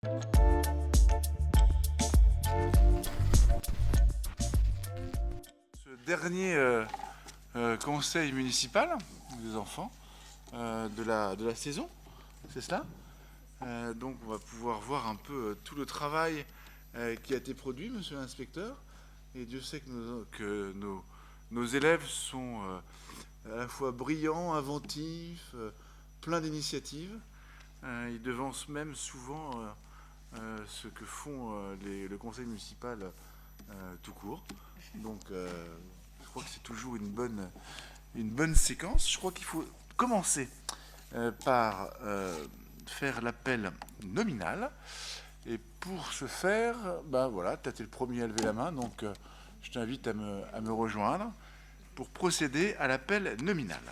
Ce dernier conseil municipal des enfants de la saison, c'est cela. Donc on va pouvoir voir un peu tout le travail qui a été produit, monsieur l'inspecteur. Et Dieu sait que nos élèves sont à la fois brillants, inventifs, pleins d'initiatives. Ils devancent même souvent ce que font le conseil municipal tout court. Donc je crois que c'est toujours une bonne séquence. Je crois qu'il faut commencer par faire l'appel nominal. Et pour ce faire, ben voilà, tu as été le premier à lever la main, donc je t'invite à me rejoindre pour procéder à l'appel nominal.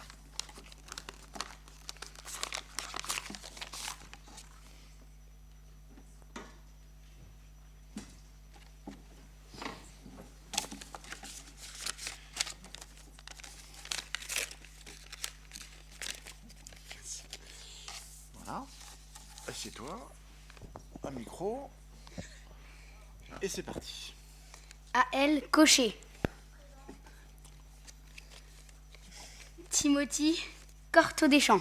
Voilà, assieds-toi, un micro, et c'est parti. A.L. Cochet. Timothy Cortot-Deschamps.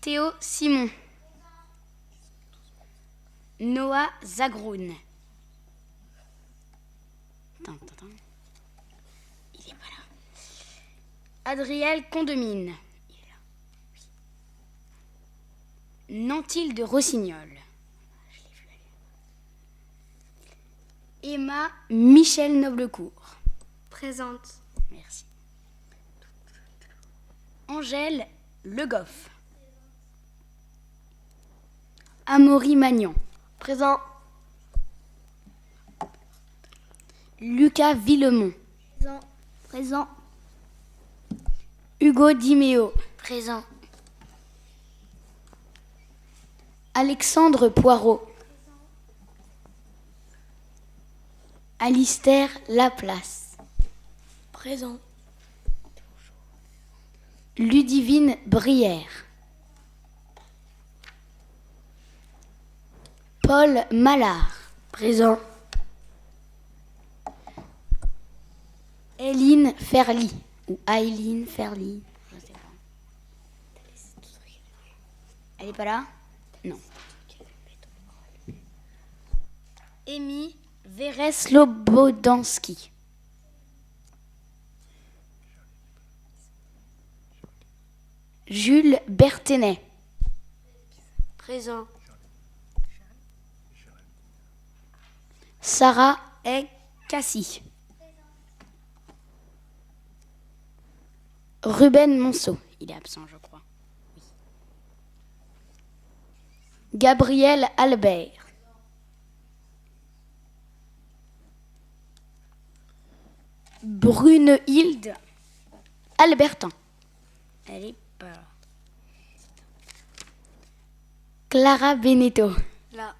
Théo Simon. Noah Zagroun. Attends. Il est pas là. Adriel Condemine. Il est là. Oui. Nantilde Rossignol. Je l'ai vu aller. Emma Michel Noblecourt. Présente. Merci. Angèle Le Goff. Amaury Magnan. Présent. Lucas Villemont. Présent. Hugo Diméo. Présent. Alexandre Poirot. Alistair Laplace. Présent. Ludivine Brière. Paul Mallard. Présent. Aileen Ferly. Ou Aileen Ferly. Je sais pas. Elle est pas là? Non. Amy Vereslobodansky. Jules Berthenet. Présent. Sarah Cassie. Ruben Monceau. Il est absent, je crois. Oui. Gabriel Albert. Brunehilde Albertin. Elle est pas là. Clara Beneteau. Là.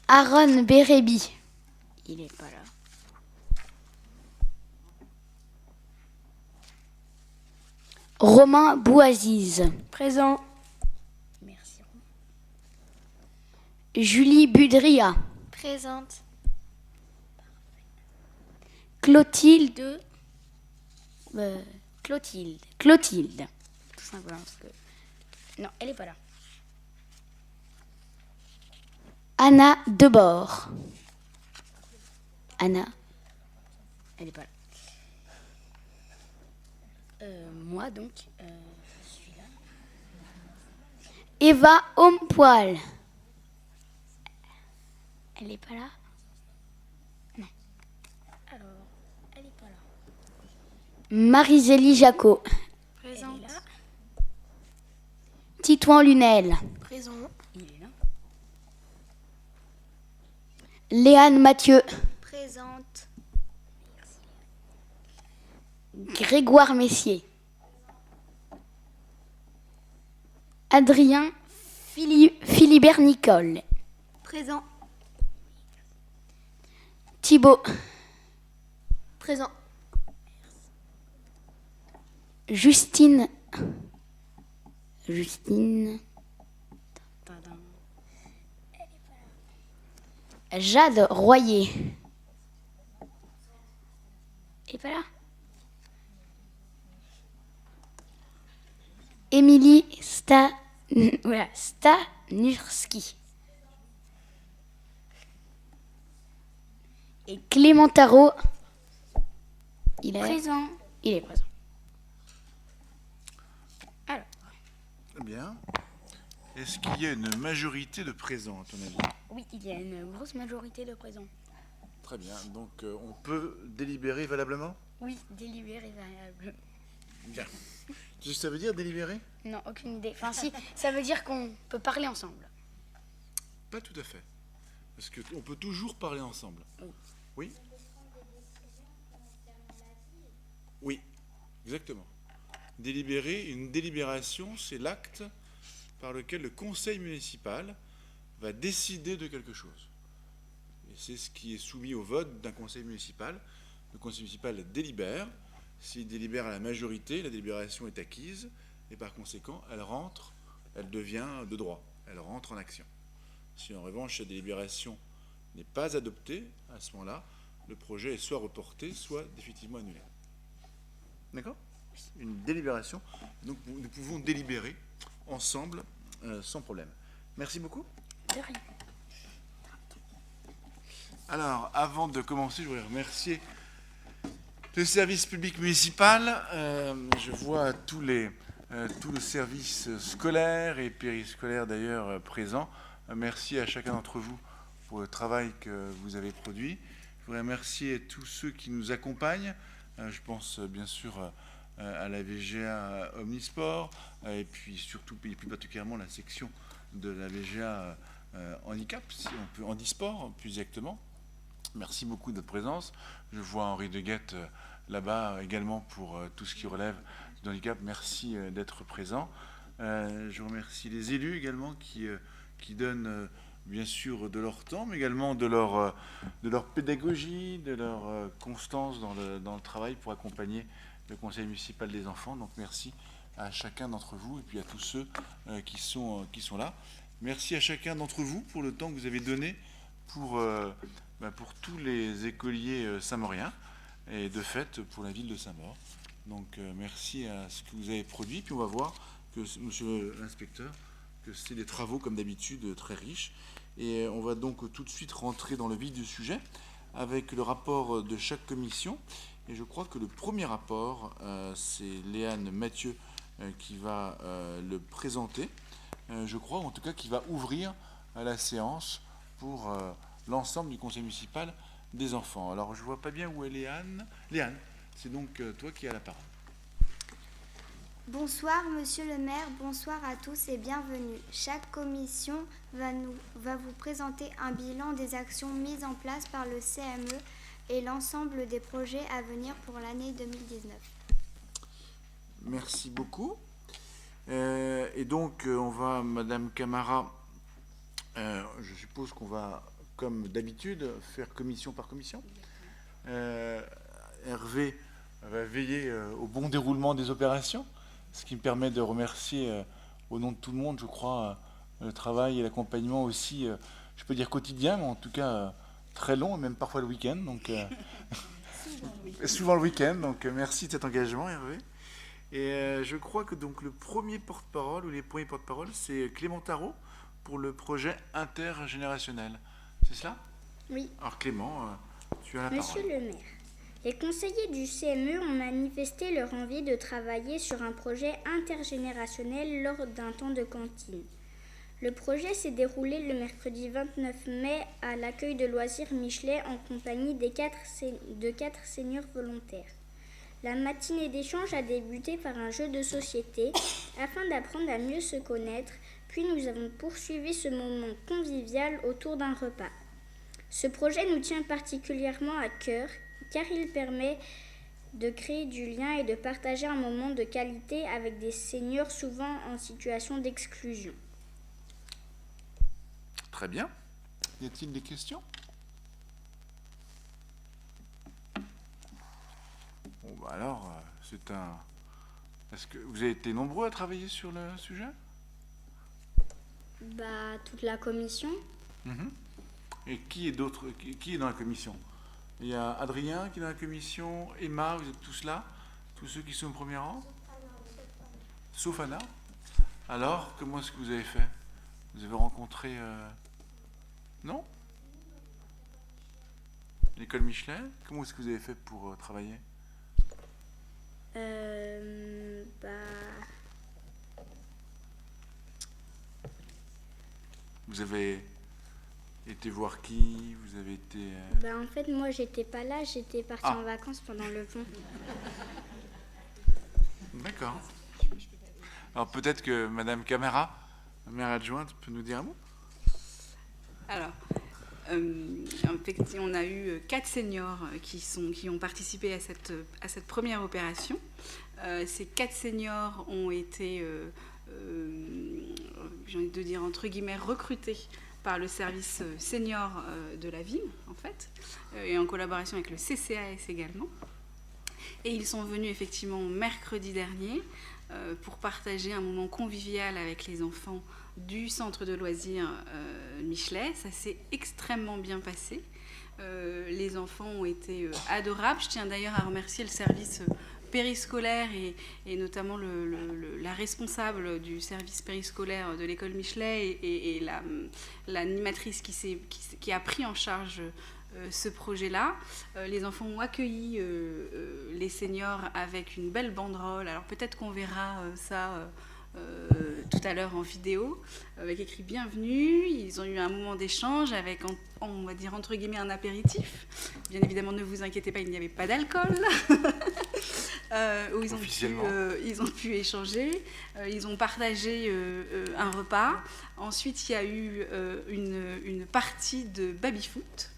Aaron Bérébi. Il est pas là. Romain Bouaziz. Présent. Merci. Julie Budria. Présente. Clotilde. Clotilde. Tout simplement parce que... Non, elle est pas là. Anna Debord. Anna. Elle est pas là. Moi donc, je suis là. Eva Homepoil. Elle est pas là? Non. Alors, elle est pas là. Marie-Zélie Jacot. Présente. Titouan Lunel. Présent. Il est là. Léane Mathieu. Présente. Grégoire Messier. Adrien Philibert Nicole. Présent. Thibaut. Présent. Justine Justine. Jade Royer. Elle est pas là. Émilie Stanurski. Et Clément Tarot. Il est Présent. Il est présent. Alors. Bien. Est-ce qu'il y a une majorité de présents, à ton avis? Oui, il y a une grosse majorité de présents. Très bien. Donc, on peut délibérer valablement? Oui, délibéré variable. Bien. Tu sais ce que ça veut dire, délibérer? Non, aucune idée. Enfin, si, ça veut dire qu'on peut parler ensemble. Pas tout à fait. Parce qu'on peut toujours parler ensemble. Oui. Oui? Oui, exactement. Délibérer, une délibération, c'est l'acte par lequel le conseil municipal va décider de quelque chose. Et c'est ce qui est soumis au vote d'un conseil municipal. Le conseil municipal délibère. S'il délibère à la majorité, la délibération est acquise et par conséquent, elle devient de droit. Elle rentre en action. Si en revanche, la délibération n'est pas adoptée, à ce moment-là, le projet est soit reporté, soit définitivement annulé. D'accord? Une délibération. Donc nous pouvons délibérer ensemble sans problème. Merci beaucoup. De rien. Alors, avant de commencer, je voudrais remercier le service public municipal. Je vois tout le service scolaire et périscolaire d'ailleurs présent. Merci à chacun d'entre vous pour le travail que vous avez produit. Je voudrais remercier tous ceux qui nous accompagnent. Je pense bien sûr à la VGA Omnisport et puis surtout et plus particulièrement la section de la VGA handicap, si on peut, handisport plus exactement. Merci beaucoup de votre présence. Je vois Henri Deguette là-bas également pour tout ce qui relève du handicap. Merci d'être présent. Je remercie les élus également qui donnent bien sûr de leur temps, mais également de leur pédagogie, de leur constance dans le travail pour accompagner le conseil municipal des enfants. Donc merci à chacun d'entre vous et puis à tous ceux qui sont là. Merci à chacun d'entre vous pour le temps que vous avez donné pour tous les écoliers saint-mauriens et de fait pour la ville de Saint-Maur. Donc merci à ce que vous avez produit. Puis on va voir que, monsieur l'inspecteur, que c'est des travaux comme d'habitude très riches. Et on va donc tout de suite rentrer dans le vif du sujet avec le rapport de chaque commission. Et je crois que le premier rapport, c'est Léane Mathieu qui va le présenter. Je crois en tout cas qu'il va ouvrir la séance pour l'ensemble du conseil municipal des enfants. Alors je ne vois pas bien où est Léane. Léane, c'est donc toi qui as la parole. Bonsoir Monsieur le maire, bonsoir à tous et bienvenue. Chaque commission va vous présenter un bilan des actions mises en place par le CME et l'ensemble des projets à venir pour l'année 2019. Merci beaucoup. Et donc on va, Madame Camara, je suppose qu'on va, comme d'habitude, faire commission par commission. Hervé va veiller au bon déroulement des opérations, ce qui me permet de remercier au nom de tout le monde, je crois, le travail et l'accompagnement aussi, je peux dire quotidien, mais en tout cas très long, et même parfois le week-end. Donc, souvent le week-end. Donc merci de cet engagement, Hervé. Et je crois que donc le premier porte-parole, ou les premiers porte-parole, c'est Clément Tarot pour le projet intergénérationnel. C'est cela? Oui. Alors Clément, tu as la Monsieur parole. le maire, les conseillers du CME ont manifesté leur envie de travailler sur un projet intergénérationnel lors d'un temps de cantine. Le projet s'est déroulé le mercredi 29 mai à l'accueil de loisirs Michelet en compagnie de 4 seniors volontaires. La matinée d'échange a débuté par un jeu de société afin d'apprendre à mieux se connaître, puis nous avons poursuivi ce moment convivial autour d'un repas. Ce projet nous tient particulièrement à cœur car il permet de créer du lien et de partager un moment de qualité avec des seniors souvent en situation d'exclusion. Très bien. Y a-t-il des questions? Bon, bah alors, c'est un Est-ce que vous avez été nombreux à travailler sur le sujet? Toute la commission. Mhm. Et qui est dans la commission? Il y a Adrien qui est dans la commission, Emma, vous êtes tous là? Tous ceux qui sont au premier rang? Sauf Anna. Alors, comment est-ce que vous avez fait? Vous avez rencontré... Non? L'école Michelet? Comment est-ce que vous avez fait pour travailler? Vous avez été voir qui? Vous avez été... En fait, moi, j'étais pas là, j'étais partie en vacances pendant le pont. D'accord. Alors peut-être que Madame Camara, maire adjointe, peut nous dire un mot? Alors, en fait, on a eu 4 seniors qui ont participé à cette première opération. Ces 4 seniors ont été, j'ai envie de dire entre guillemets, recrutés par le service senior de la ville, en fait, et en collaboration avec le CCAS également. Et ils sont venus effectivement mercredi dernier pour partager un moment convivial avec les enfants du centre de loisirs Michelet. Ça s'est extrêmement bien passé. Les enfants ont été adorables. Je tiens d'ailleurs à remercier le service périscolaire et notamment la responsable du service périscolaire de l'école Michelet et l'animatrice qui a pris en charge ce projet-là. Les enfants ont accueilli les seniors avec une belle banderole. Alors peut-être qu'on verra ça tout à l'heure en vidéo, avec écrit bienvenue. Ils ont eu un moment d'échange avec, on va dire entre guillemets, un apéritif. Bien évidemment, ne vous inquiétez pas, il n'y avait pas d'alcool. Où ils ont pu échanger. Ils ont partagé un repas. Ensuite, il y a eu une partie de baby-foot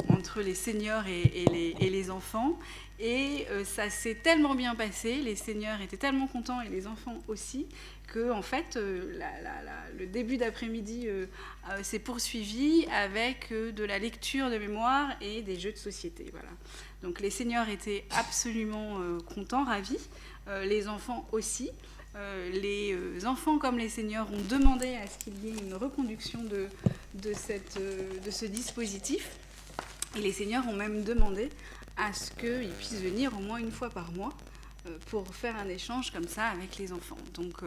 entre les seniors et les enfants. Et ça s'est tellement bien passé, les seniors étaient tellement contents et les enfants aussi, que en fait, le début d'après-midi s'est poursuivi avec de la lecture de mémoire et des jeux de société. Voilà. Donc les seniors étaient absolument contents, ravis, les enfants aussi. Les enfants comme les seniors ont demandé à ce qu'il y ait une reconduction de ce dispositif. Et les seniors ont même demandé à ce qu'ils puissent venir au moins une fois par mois pour faire un échange comme ça avec les enfants. Donc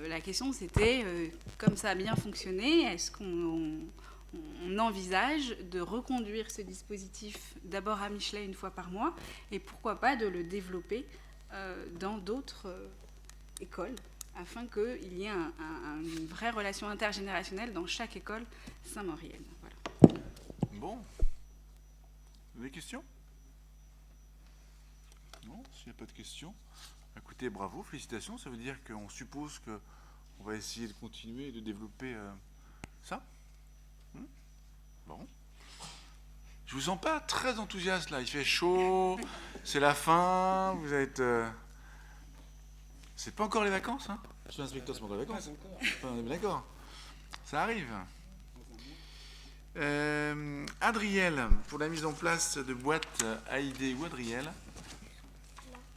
la question c'était, comme ça a bien fonctionné, est-ce qu'on envisage de reconduire ce dispositif d'abord à Michelet une fois par mois et pourquoi pas de le développer dans d'autres écoles afin qu'il y ait une vraie relation intergénérationnelle dans chaque école saint-maurienne. Voilà. Bon. Vous avez des questions? Non, s'il n'y a pas de questions, écoutez, bravo, félicitations. Ça veut dire qu'on suppose qu'on va essayer de continuer et de développer ça. Bon. Je vous sens pas très enthousiaste là. Il fait chaud, c'est la fin, vous êtes... C'est pas encore les vacances, hein? Monsieur l'inspecteur, c'est pas encore les vacances. On est d'accord. Ça arrive. Adriel, pour la mise en place de boîtes AID ou Adriel?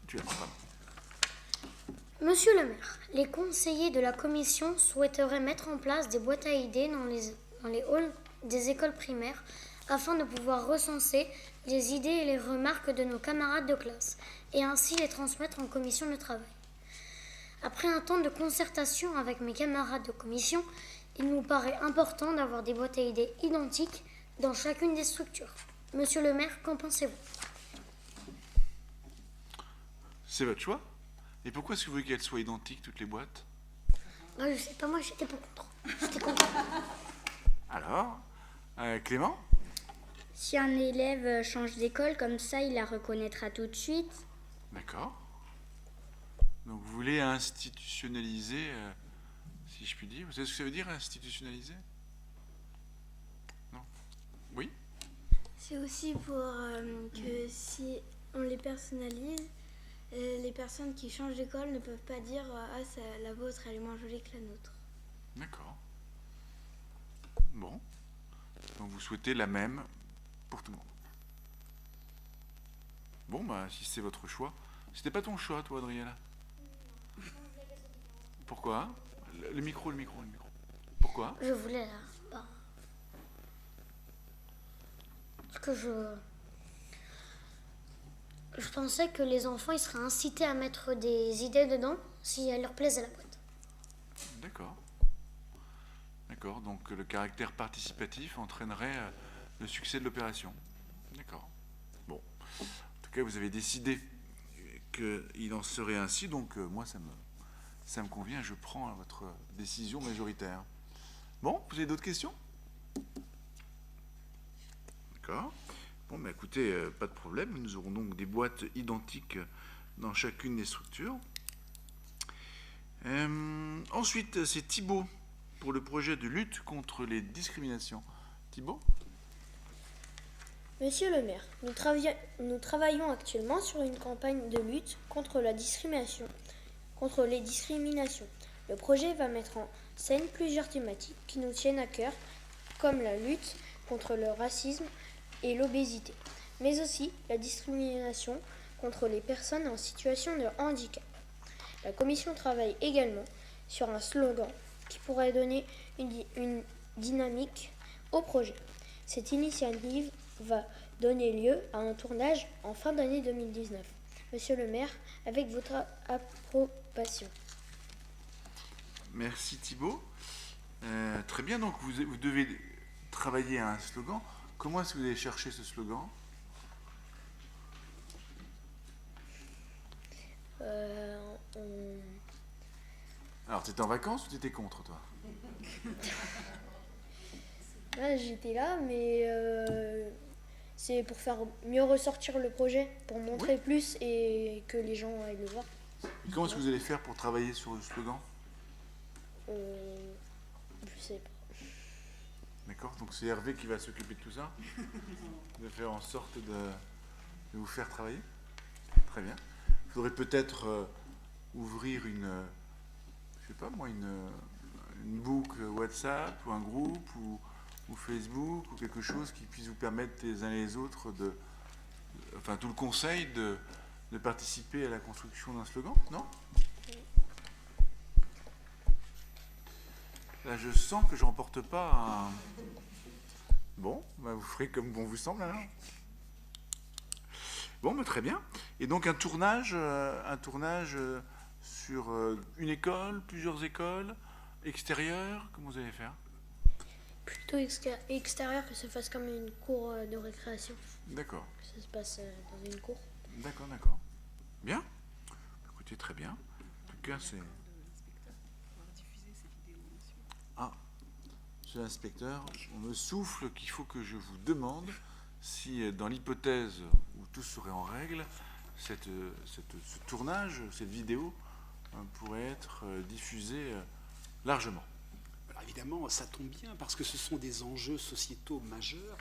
Tu as pardon. Monsieur le maire, les conseillers de la commission souhaiteraient mettre en place des boîtes AID dans les halls des écoles primaires afin de pouvoir recenser les idées et les remarques de nos camarades de classe et ainsi les transmettre en commission de travail. Après un temps de concertation avec mes camarades de commission, il nous paraît important d'avoir des boîtes AID identiques dans chacune des structures. Monsieur le maire, qu'en pensez-vous? C'est votre choix. Et pourquoi est-ce que vous voulez qu'elles soient identiques, toutes les boîtes? Je sais pas, moi j'étais pas contre. J'étais content. Alors, Clément? Si un élève change d'école, comme ça, il la reconnaîtra tout de suite. D'accord. Donc vous voulez institutionnaliser, si je puis dire. Vous savez ce que ça veut dire, institutionnaliser? Non? Oui? C'est aussi pour que si on les personnalise, les personnes qui changent d'école ne peuvent pas dire « Ah, la vôtre, elle est moins jolie que la nôtre ». D'accord. Bon. Donc vous souhaitez la même pour tout le monde. Bon, bah, si c'est votre choix, C'était pas ton choix, toi, Adriella? Pourquoi? Le micro. Pourquoi? Je voulais là. Parce que je pensais que les enfants ils seraient incités à mettre des idées dedans si elles leur plaisent à la boîte. D'accord. D'accord, donc le caractère participatif entraînerait le succès de l'opération. D'accord. Bon. En tout cas, vous avez décidé qu'il en serait ainsi, donc moi, ça me convient, je prends votre décision majoritaire. Bon, vous avez d'autres questions? D'accord. Bon, mais écoutez, pas de problème. Nous aurons donc des boîtes identiques dans chacune des structures. Ensuite, c'est Thibaut pour le projet de lutte contre les discriminations. Thibaut? Monsieur le maire, nous travaillons actuellement sur une campagne de lutte contre la discrimination, contre les discriminations. Le projet va mettre en scène plusieurs thématiques qui nous tiennent à cœur, comme la lutte contre le racisme et l'obésité, mais aussi la discrimination contre les personnes en situation de handicap. La commission travaille également sur un slogan qui pourrait donner une dynamique au projet. Cette initiative va donner lieu à un tournage en fin d'année 2019. Monsieur le maire, avec votre approbation. Merci Thibaut. Très bien, donc vous devez travailler à un slogan. Comment est-ce que vous allez chercher ce slogan? Alors, tu étais en vacances ou tu étais contre, toi? J'étais là, mais c'est pour faire mieux ressortir le projet, pour montrer plus et que les gens aillent le voir. Et comment est-ce que vous allez faire pour travailler sur le slogan? Je sais pas. D'accord, donc c'est Hervé qui va s'occuper de tout ça, de faire en sorte de vous faire travailler. Très bien. Il faudrait peut-être ouvrir je sais pas moi, une boucle WhatsApp ou un groupe ou Facebook ou quelque chose qui puisse vous permettre les uns et les autres enfin tout le conseil de participer à la construction d'un slogan, non? Là, je sens que je n'emporte pas un... Bon, bah vous ferez comme bon vous semble, alors. Bon, bah très bien. Et donc un tournage sur une école, plusieurs écoles, extérieures, comment vous allez faire? Plutôt extérieur, que ça fasse comme une cour de récréation. D'accord. Que ça se passe dans une cour. D'accord, d'accord. Bien. Écoutez, très bien. En tout cas, c'est... Ah, monsieur l'inspecteur, on me souffle qu'il faut que je vous demande si, dans l'hypothèse où tout serait en règle, ce tournage, cette vidéo, pourrait être diffusée largement. Alors évidemment, ça tombe bien parce que ce sont des enjeux sociétaux majeurs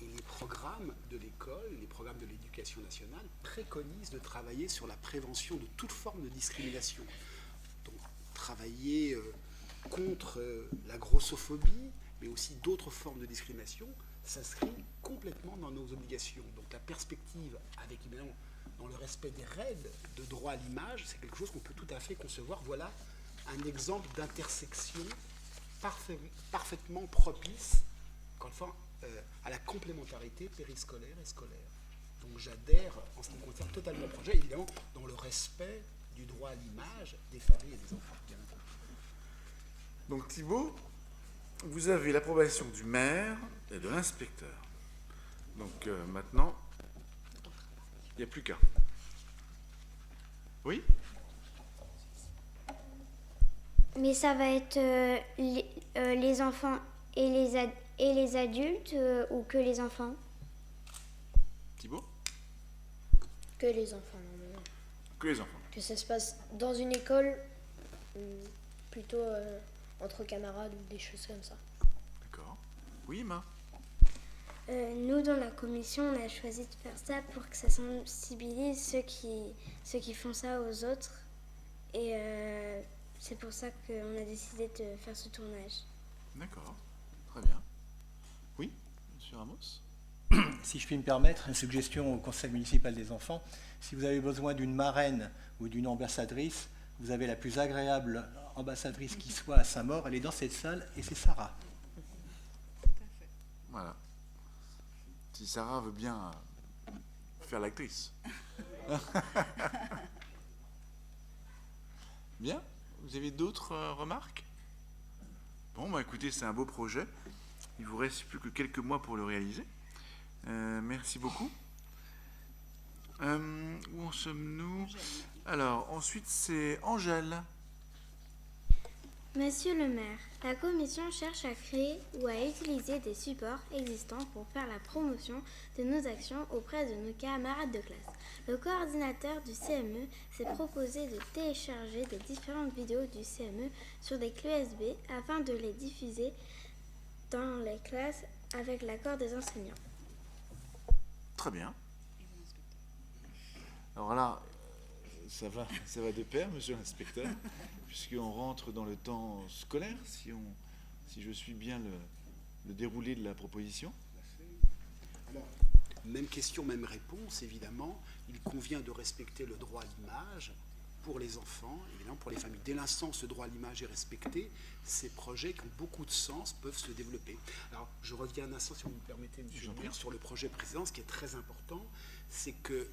et les programmes de l'école, les programmes de l'éducation nationale préconisent de travailler sur la prévention de toute forme de discrimination. Donc travailler contre la grossophobie, mais aussi d'autres formes de discrimination, s'inscrit complètement dans nos obligations. Donc la perspective, avec évidemment dans le respect des règles de droit à l'image, c'est quelque chose qu'on peut tout à fait concevoir. Voilà un exemple d'intersection parfaitement propice, encore une fois, à la complémentarité périscolaire et scolaire. Donc j'adhère, en ce qui me concerne, totalement au projet, évidemment dans le respect du droit à l'image des familles et des enfants. Bien entendu. Donc Thibaut, vous avez l'approbation du maire et de l'inspecteur. Donc maintenant, il n'y a plus qu'à. Oui? Mais ça va être les enfants et les adultes ou que les enfants? Thibaut? Que les enfants, normalement. Que les enfants. Que ça se passe dans une école, plutôt entre camarades ou des choses comme ça. D'accord. Oui, Emma? Nous, dans la commission, on a choisi de faire ça pour que ça sensibilise ceux qui font ça aux autres. Et c'est pour ça qu'on a décidé de faire ce tournage. D'accord. Très bien. Oui, monsieur Ramos? si je puis me permettre, une suggestion au Conseil municipal des enfants. Si vous avez besoin d'une marraine ou d'une ambassadrice, vous avez la plus agréable ambassadrice qui soit à Saint-Maur. Elle est dans cette salle et c'est Sarah. Voilà. Si Sarah veut bien faire l'actrice. Bien. Vous avez d'autres remarques? Bon, bah écoutez, c'est un beau projet. Il vous reste plus que quelques mois pour le réaliser. Merci beaucoup. Où en sommes-nous? Alors, ensuite, c'est Angèle. Monsieur le maire, la commission cherche à créer ou à utiliser des supports existants pour faire la promotion de nos actions auprès de nos camarades de classe. Le coordinateur du CME s'est proposé de télécharger des différentes vidéos du CME sur des clés USB afin de les diffuser dans les classes avec l'accord des enseignants. Très bien. Alors là, ça va de pair, monsieur l'inspecteur, puisqu'on rentre dans le temps scolaire, si je suis bien le déroulé de la proposition. Alors, même question, même réponse, évidemment. Il convient de respecter le droit à l'image pour les enfants, évidemment pour les familles. Dès l'instant où ce droit à l'image est respecté, ces projets qui ont beaucoup de sens peuvent se développer. Alors, je reviens un instant, si vous me permettez, monsieur le maire, sur le projet précédent. Ce qui est très important, c'est que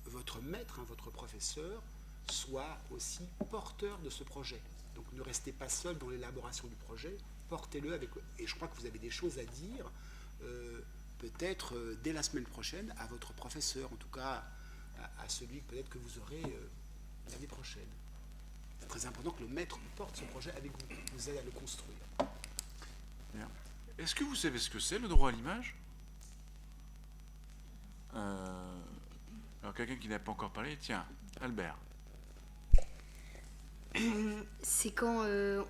votre maître, votre professeur, soit aussi porteur de ce projet. Donc ne restez pas seul dans l'élaboration du projet, portez-le avec... Et je crois que vous avez des choses à dire, peut-être dès la semaine prochaine, à votre professeur, en tout cas à celui peut-être que vous aurez l'année prochaine. C'est très important que le maître porte ce projet avec vous, vous aide à le construire. Bien. Est-ce que vous savez ce que c'est, le droit à l'image? Alors, quelqu'un qui n'a pas encore parlé, tiens, Albert. C'est quand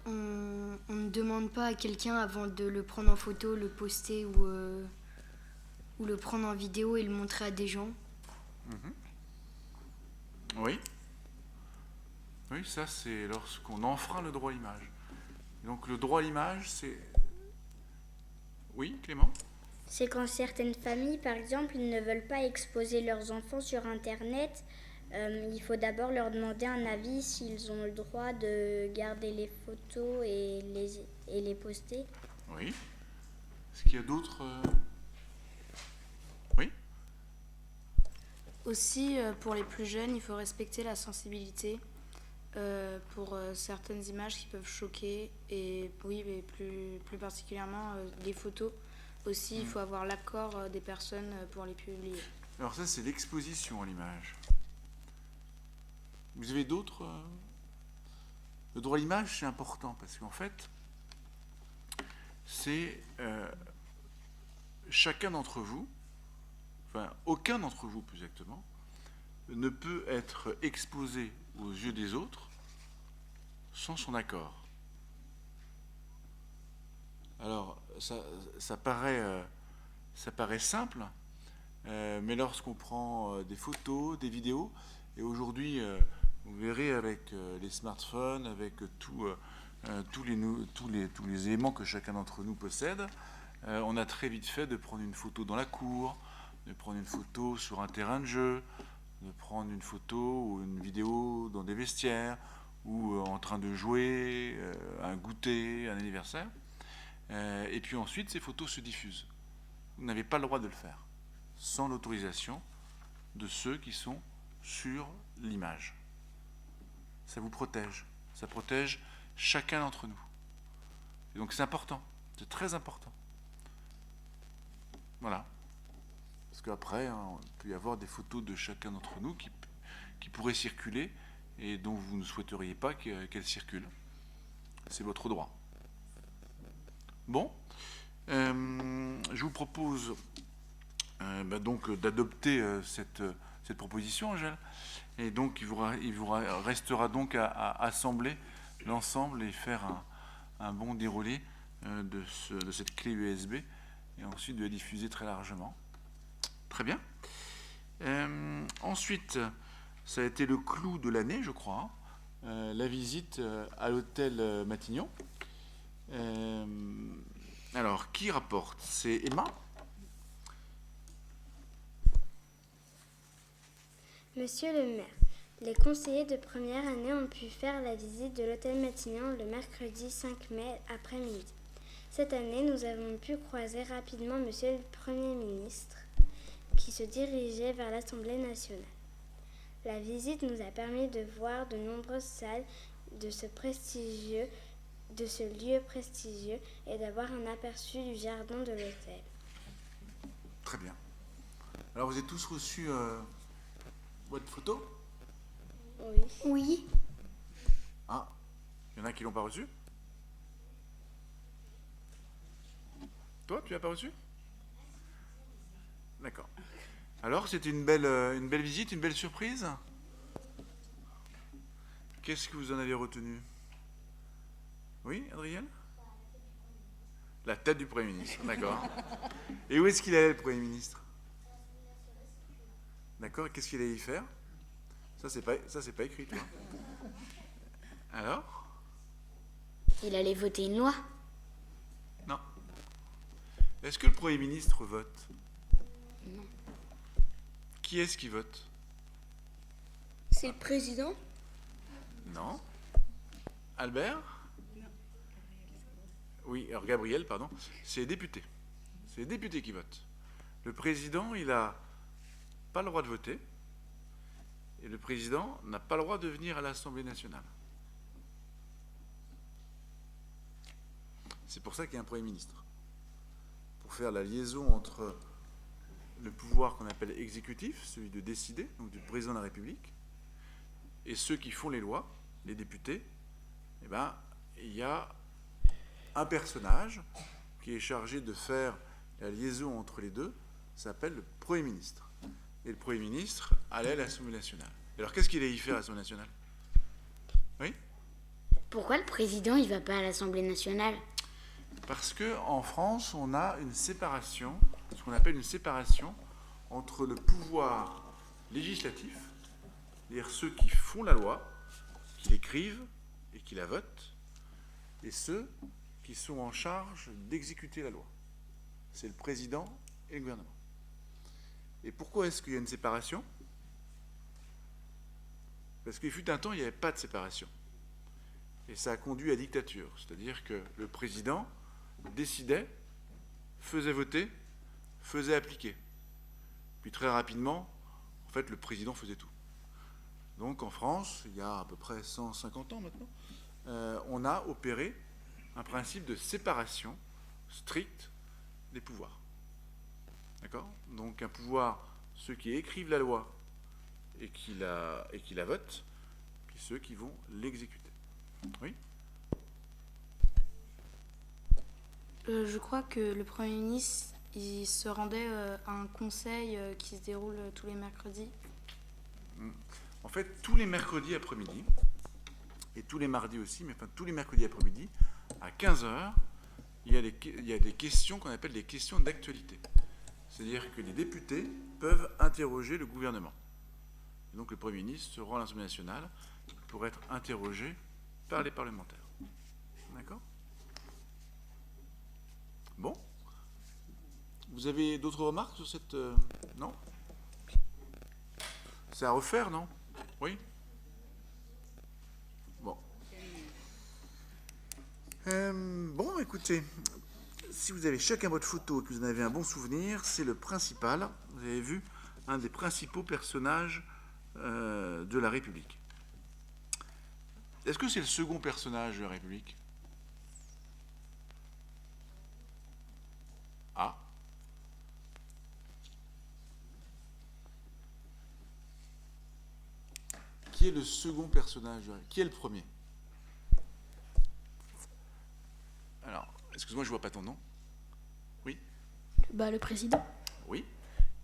on ne demande pas à quelqu'un avant de le prendre en photo, le poster ou le prendre en vidéo et le montrer à des gens. Oui. Oui, ça c'est lorsqu'on enfreint le droit à l'image. Donc le droit à l'image, c'est... Oui, Clément? C'est quand certaines familles, par exemple, ils ne veulent pas exposer leurs enfants sur Internet. Il faut d'abord leur demander un avis s'ils ont le droit de garder les photos et les poster. Oui. Est-ce qu'il y a d'autres... Oui. Aussi, pour les plus jeunes, il faut respecter la sensibilité pour certaines images qui peuvent choquer. Et oui, mais plus particulièrement les photos. Aussi, il faut avoir l'accord des personnes pour les publier. Alors ça, c'est l'exposition à l'image. Vous avez d'autres... Le droit à l'image, c'est important parce qu'en fait, c'est chacun d'entre vous, enfin aucun d'entre vous plus exactement, ne peut être exposé aux yeux des autres sans son accord. Alors, ça paraît simple, mais lorsqu'on prend des photos, des vidéos, et aujourd'hui, vous verrez avec les smartphones, avec tous les éléments que chacun d'entre nous possède, on a très vite fait de prendre une photo dans la cour, de prendre une photo sur un terrain de jeu, de prendre une photo ou une vidéo dans des vestiaires, ou en train de jouer, un goûter, un anniversaire. Et puis ensuite, ces photos se diffusent. Vous n'avez pas le droit de le faire sans l'autorisation de ceux qui sont sur l'image. Ça vous protège. Ça protège chacun d'entre nous. Et donc c'est important. C'est très important. Voilà. Parce qu'après, il peut y avoir des photos de chacun d'entre nous qui pourraient circuler et dont vous ne souhaiteriez pas qu'elles circulent. C'est votre droit. Bon, je vous propose donc d'adopter cette proposition, Angèle. Et donc, il vous restera donc à assembler l'ensemble et faire un bon déroulé de cette clé USB et ensuite de la diffuser très largement. Très bien. Ensuite, ça a été le clou de l'année, je crois, la visite à l'hôtel Matignon. Alors, qui rapporte? C'est Emma. Monsieur le maire, les conseillers de première année ont pu faire la visite de l'hôtel Matignon le mercredi 5 mai après-midi. Cette année, nous avons pu croiser rapidement Monsieur le Premier ministre qui se dirigeait vers l'Assemblée nationale. La visite nous a permis de voir de nombreuses salles de ce lieu prestigieux et d'avoir un aperçu du jardin de l'hôtel. Très bien. Alors vous avez tous reçu votre photo? Oui. Oui. Ah, il y en a qui l'ont pas reçu? Toi, tu l'as pas reçu? D'accord. Alors, c'était une belle visite, une belle surprise? Qu'est-ce que vous en avez retenu? Oui, Adrien? La tête du Premier ministre, d'accord. Et où est-ce qu'il allait, le Premier ministre? D'accord, qu'est-ce qu'il allait y faire? Ça, c'est pas écrit, toi. Alors? Il allait voter une loi. Non. Est-ce que le Premier ministre vote? Non. Qui est-ce qui vote? C'est le président? Non. Albert? Oui, alors Gabriel, pardon. C'est les députés. C'est les députés qui votent. Le président, il n'a pas le droit de voter. Et le président n'a pas le droit de venir à l'Assemblée nationale. C'est pour ça qu'il y a un Premier ministre. Pour faire la liaison entre le pouvoir qu'on appelle exécutif, celui de décider, donc du président de la République, et ceux qui font les lois, les députés, eh ben, il y a un personnage qui est chargé de faire la liaison entre les deux, s'appelle le Premier ministre. Et le Premier ministre allait à l'Assemblée nationale. Alors qu'est-ce qu'il allait y faire à l'Assemblée nationale? Oui? Pourquoi le président il va pas à l'Assemblée nationale? Parce qu'en France, on a une séparation, ce qu'on appelle une séparation entre le pouvoir législatif, c'est-à-dire ceux qui font la loi, qui l'écrivent et qui la votent, et ceux qui sont en charge d'exécuter la loi. C'est le président et le gouvernement. Et pourquoi est-ce qu'il y a une séparation? Parce qu'il fut un temps, il n'y avait pas de séparation. Et ça a conduit à la dictature, c'est-à-dire que le président décidait, faisait voter, faisait appliquer. Puis très rapidement, en fait, le président faisait tout. Donc en France, il y a à peu près 150 ans maintenant, on a opéré un principe de séparation stricte des pouvoirs. D'accord? Donc un pouvoir, ceux qui écrivent la loi et qui la votent, puis ceux qui vont l'exécuter. Oui? Je crois que le Premier ministre, il se rendait à un conseil qui se déroule tous les mercredis. En fait, tous les mercredis après-midi, et tous les mardis aussi, mais enfin tous les mercredis après-midi, à 15h, il y a des questions qu'on appelle des questions d'actualité. C'est-à-dire que les députés peuvent interroger le gouvernement. Et donc le Premier ministre se rend à l'Assemblée nationale pour être interrogé par les parlementaires. D'accord? Bon. Vous avez d'autres remarques sur cette... Non? C'est à refaire, non? Oui? Bon. Bon, écoutez, si vous avez chacun votre photo et que vous en avez un bon souvenir, c'est le principal. Vous avez vu un des principaux personnages de la République. Est-ce que c'est le second personnage de la République? Ah. Qui est le second personnage? Qui est le premier? Alors, excuse-moi, je ne vois pas ton nom. Oui? Bah, le président. Oui.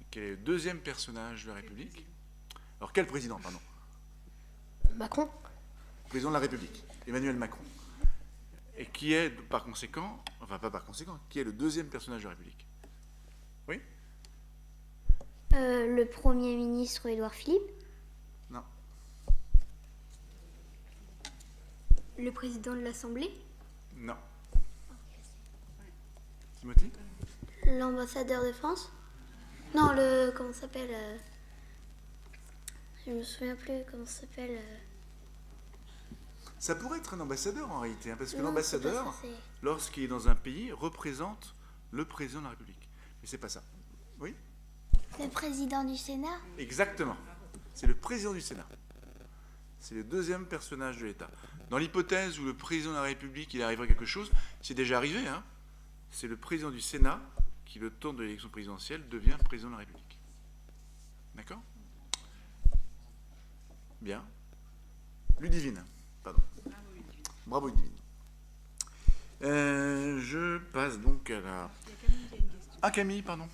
Et quel est le deuxième personnage de la République? Alors, quel président, pardon? Macron. Président de la République, Emmanuel Macron. Et qui est, par conséquent, enfin pas par conséquent, qui est le deuxième personnage de la République? Oui? Le Premier ministre Édouard Philippe. Non. Le président de l'Assemblée. Non. Timothy? L'ambassadeur de France. Non, comment ça s'appelle Je me souviens plus comment ça s'appelle. Ça pourrait être un ambassadeur en réalité, hein, parce que Non, l'ambassadeur, c'est pas ça, lorsqu'il est dans un pays, représente le président de la République. Mais c'est pas ça. Oui? Le président du Sénat? Exactement. C'est le président du Sénat. C'est le deuxième personnage de l'État. Dans l'hypothèse où le président de la République, il arriverait quelque chose, c'est déjà arrivé, hein, c'est le président du Sénat qui, le temps de l'élection présidentielle, devient président de la République. D'accord? Bien. Ludivine, pardon. Bravo Ludivine. Je passe donc à la... Ah, Camille, pardon.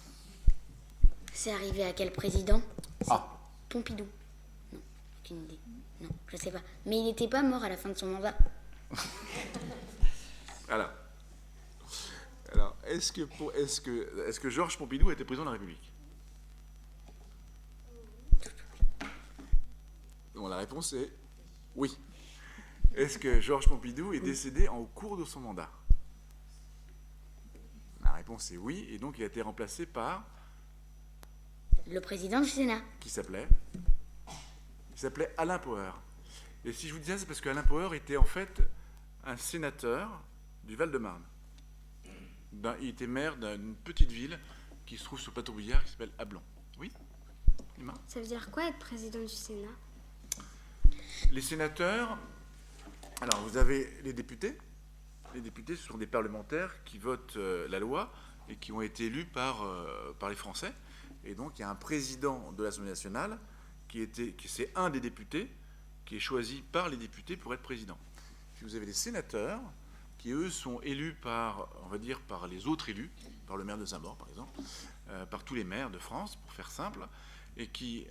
C'est arrivé à quel président? Ah. Pompidou. Non, aucune idée. Non, je sais pas. Mais il n'était pas mort à la fin de son mandat. Alors, est-ce que Georges Pompidou était président de la République? Bon, la réponse est oui. Est-ce que Georges Pompidou est décédé en cours de son mandat? La réponse est oui, et donc il a été remplacé par... Le président du Sénat. Qui s'appelait? Il s'appelait Alain Poher. Et si je vous dis ça, c'est parce qu'Alain Poher était en fait un sénateur du Val-de-Marne. Il était maire d'une petite ville qui se trouve sur le plateau Bouillard, qui s'appelle Ablon. Oui? Emma? Ça veut dire quoi être président du Sénat? Les sénateurs, alors vous avez les députés. Les députés, ce sont des parlementaires qui votent la loi et qui ont été élus par les Français. Et donc il y a un président de l'Assemblée nationale c'est un des députés qui est choisi par les députés pour être président. Puis vous avez les sénateurs qui, eux, sont élus par, on va dire, par les autres élus, par le maire de Saint-Maur, par exemple, par tous les maires de France, pour faire simple, et qui...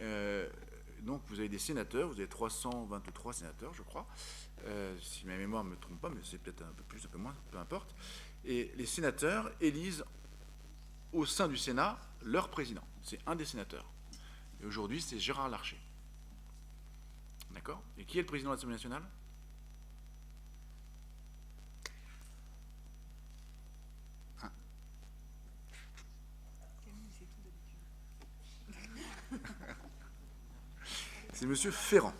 donc vous avez des sénateurs, vous avez 323 sénateurs, je crois, si ma mémoire ne me trompe pas, mais c'est peut-être un peu plus, un peu moins, peu importe. Et les sénateurs élisent au sein du Sénat leur président. C'est un des sénateurs. Et aujourd'hui, c'est Gérard Larcher. D'accord? Et qui est le président de l'Assemblée nationale? Hein? C'est Monsieur Ferrand.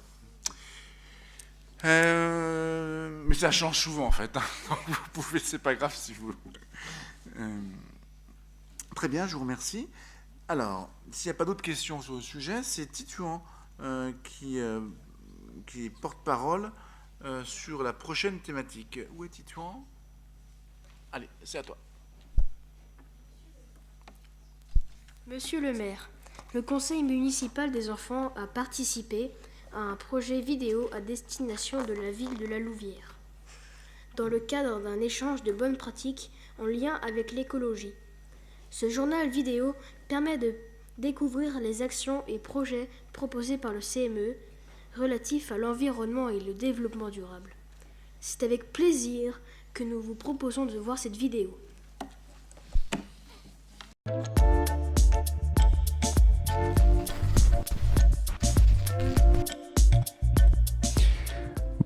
Mais ça change souvent en fait. Hein. Donc vous pouvez, c'est pas grave si vous. Très bien, je vous remercie. Alors, s'il n'y a pas d'autres questions sur le sujet, c'est Titouan qui est porte-parole sur la prochaine thématique. Où est Titouan? Allez, c'est à toi. Monsieur le maire, le conseil municipal des enfants a participé à un projet vidéo à destination de la ville de La Louvière, dans le cadre d'un échange de bonnes pratiques en lien avec l'écologie. Ce journal vidéo permet de découvrir les actions et projets proposés par le CME relatifs à l'environnement et le développement durable. C'est avec plaisir que nous vous proposons de voir cette vidéo.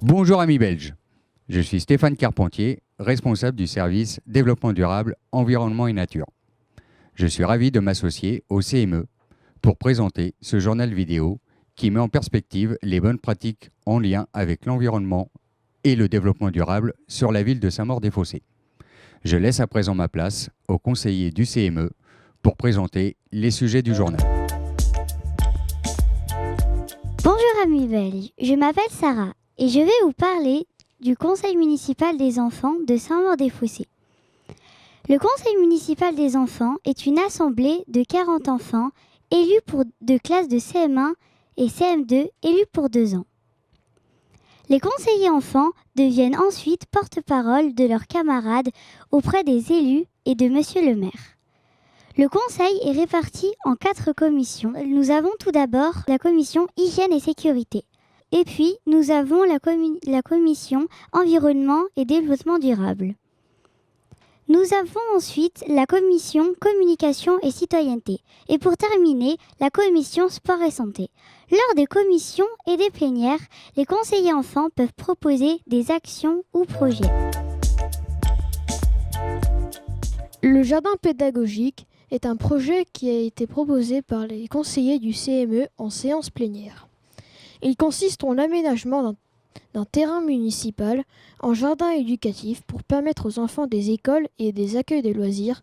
Bonjour amis belges, je suis Stéphane Carpentier, responsable du service Développement durable, Environnement et Nature. Je suis ravi de m'associer au CME pour présenter ce journal vidéo qui met en perspective les bonnes pratiques en lien avec l'environnement et le développement durable sur la ville de Saint-Maur-des-Fossés. Je laisse à présent ma place au conseiller du CME pour présenter les sujets du journal. Bonjour amis belges, je m'appelle Sarah et je vais vous parler du conseil municipal des enfants de Saint-Maur-des-Fossés. Le conseil municipal des enfants est une assemblée de 40 enfants élus pour de classes de CM1 et CM2 élus pour 2 ans. Les conseillers enfants deviennent ensuite porte-parole de leurs camarades auprès des élus et de Monsieur le maire. Le conseil est réparti en 4 commissions. Nous avons tout d'abord la commission hygiène et sécurité. Et puis, nous avons la commission environnement et développement durable. Nous avons ensuite la commission communication et citoyenneté. Et pour terminer, la commission sport et santé. Lors des commissions et des plénières, les conseillers enfants peuvent proposer des actions ou projets. Le jardin pédagogique est un projet qui a été proposé par les conseillers du CME en séance plénière. Il consiste en l'aménagement d'un terrain municipal en jardin éducatif pour permettre aux enfants des écoles et des accueils de loisirs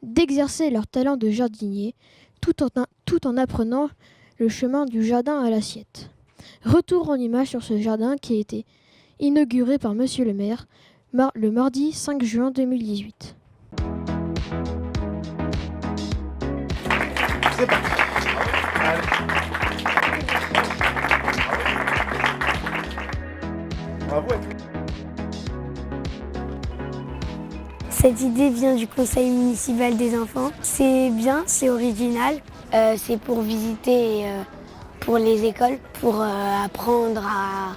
d'exercer leur talent de jardinier tout en apprenant le chemin du jardin à l'assiette. Retour en image sur ce jardin qui a été inauguré par Monsieur le maire le mardi 5 juin 2018. C'est parti. Bravo. Cette idée vient du conseil municipal des enfants. C'est bien, c'est original. C'est pour visiter pour les écoles, pour apprendre à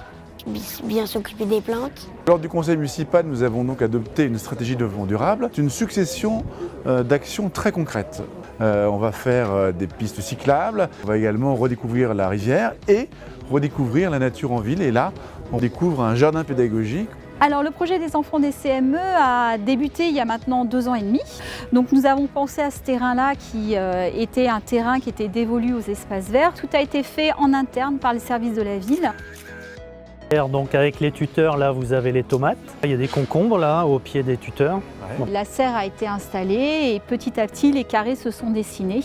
bien s'occuper des plantes. Lors du conseil municipal, nous avons donc adopté une stratégie de développement durable. C'est une succession d'actions très concrètes. On va faire des pistes cyclables, on va également redécouvrir la rivière et redécouvrir la nature en ville. Et là, on découvre un jardin pédagogique. Alors le projet des enfants des CME a débuté il y a maintenant 2 ans et demi. Donc nous avons pensé à ce terrain-là qui était un terrain qui était dévolu aux espaces verts. Tout a été fait en interne par les services de la ville. Donc avec les tuteurs, là vous avez les tomates. Il y a des concombres là au pied des tuteurs. Ouais. La serre a été installée et petit à petit les carrés se sont dessinés.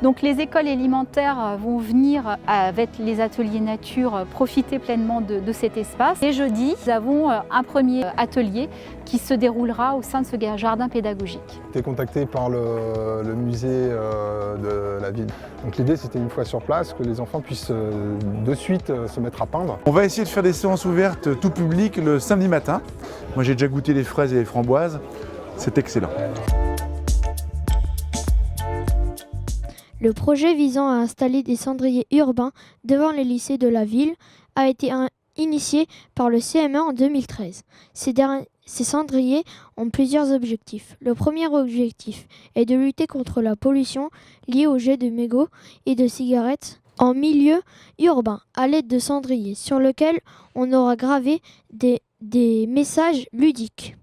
Donc les écoles élémentaires vont venir avec les ateliers nature profiter pleinement de cet espace. Et jeudi, nous avons un premier atelier qui se déroulera au sein de ce jardin pédagogique. J'ai été contacté par le musée de la ville. Donc l'idée c'était une fois sur place que les enfants puissent de suite se mettre à peindre. On va essayer de faire des séances ouvertes tout public le samedi matin. Moi j'ai déjà goûté les fraises et les framboises, c'est excellent. Le projet visant à installer des cendriers urbains devant les lycées de la ville a été initié par le CME en 2013. Ces cendriers ont plusieurs objectifs. Le premier objectif est de lutter contre la pollution liée au jet de mégots et de cigarettes en milieu urbain à l'aide de cendriers sur lesquels on aura gravé des messages ludiques.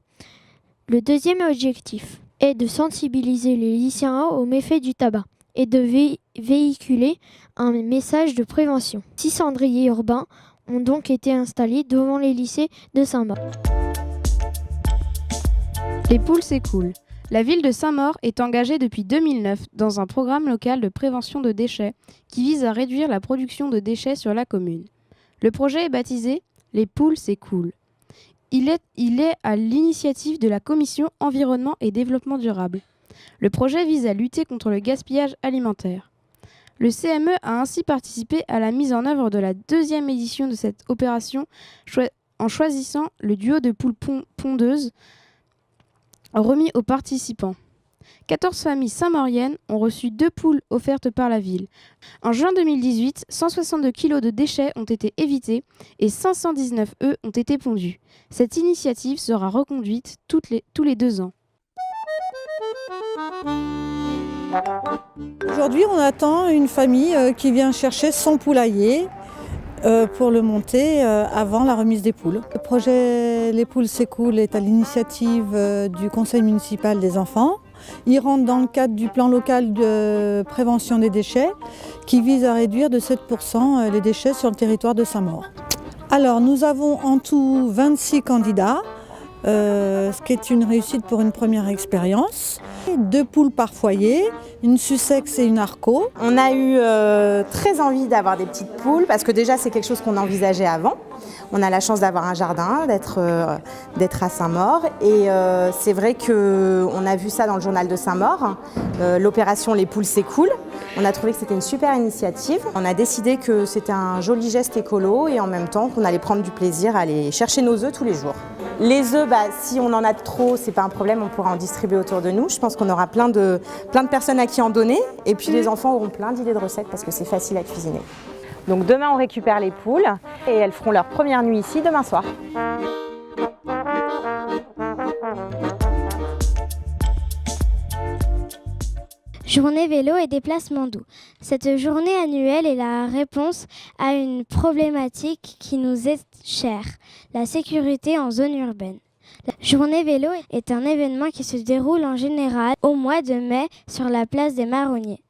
Le deuxième objectif est de sensibiliser les lycéens aux méfaits du tabac et de véhiculer un message de prévention. 6 cendriers urbains ont donc été installés devant les lycées de Saint-Maur. Les poules, c'est cool. La ville de Saint-Maur est engagée depuis 2009 dans un programme local de prévention de déchets qui vise à réduire la production de déchets sur la commune. Le projet est baptisé « Les poules, c'est cool ». Il est à l'initiative de la Commission Environnement et Développement Durable. Le projet vise à lutter contre le gaspillage alimentaire. Le CME a ainsi participé à la mise en œuvre de la 2e édition de cette opération en choisissant le duo de poules pondeuses remis aux participants. 14 familles saint-mauriennes ont reçu 2 poules offertes par la ville. En juin 2018, 162 kg de déchets ont été évités et 519 œufs ont été pondus. Cette initiative sera reconduite tous les 2 ans. Aujourd'hui, on attend une famille qui vient chercher son poulailler pour le monter avant la remise des poules. Le projet Les poules c'est cool est à l'initiative du conseil municipal des enfants. Il rentre dans le cadre du plan local de prévention des déchets qui vise à réduire de 7% les déchets sur le territoire de Saint-Maur. Alors nous avons en tout 26 candidats, ce qui est une réussite pour une première expérience. 2 poules par foyer, une Sussex et une Arco. On a eu très envie d'avoir des petites poules parce que déjà c'est quelque chose qu'on envisageait avant. On a la chance d'avoir un jardin, d'être à Saint-Maur et c'est vrai qu'on a vu ça dans le journal de Saint-Maur, l'opération Les poules c'est cool. On a trouvé que c'était une super initiative. On a décidé que c'était un joli geste écolo et en même temps qu'on allait prendre du plaisir à aller chercher nos œufs tous les jours. Les œufs, si on en a trop, c'est pas un problème, on pourra en distribuer autour de nous. Je pense qu'on aura plein de personnes à qui en donner et puis les enfants auront plein d'idées de recettes parce que c'est facile à cuisiner. Donc demain on récupère les poules et elles feront leur première nuit ici demain soir. Journée vélo et déplacement doux. Cette journée annuelle est la réponse à une problématique qui nous est chère, la sécurité en zone urbaine. La journée vélo est un événement qui se déroule en général au mois de mai sur la place des Marronniers.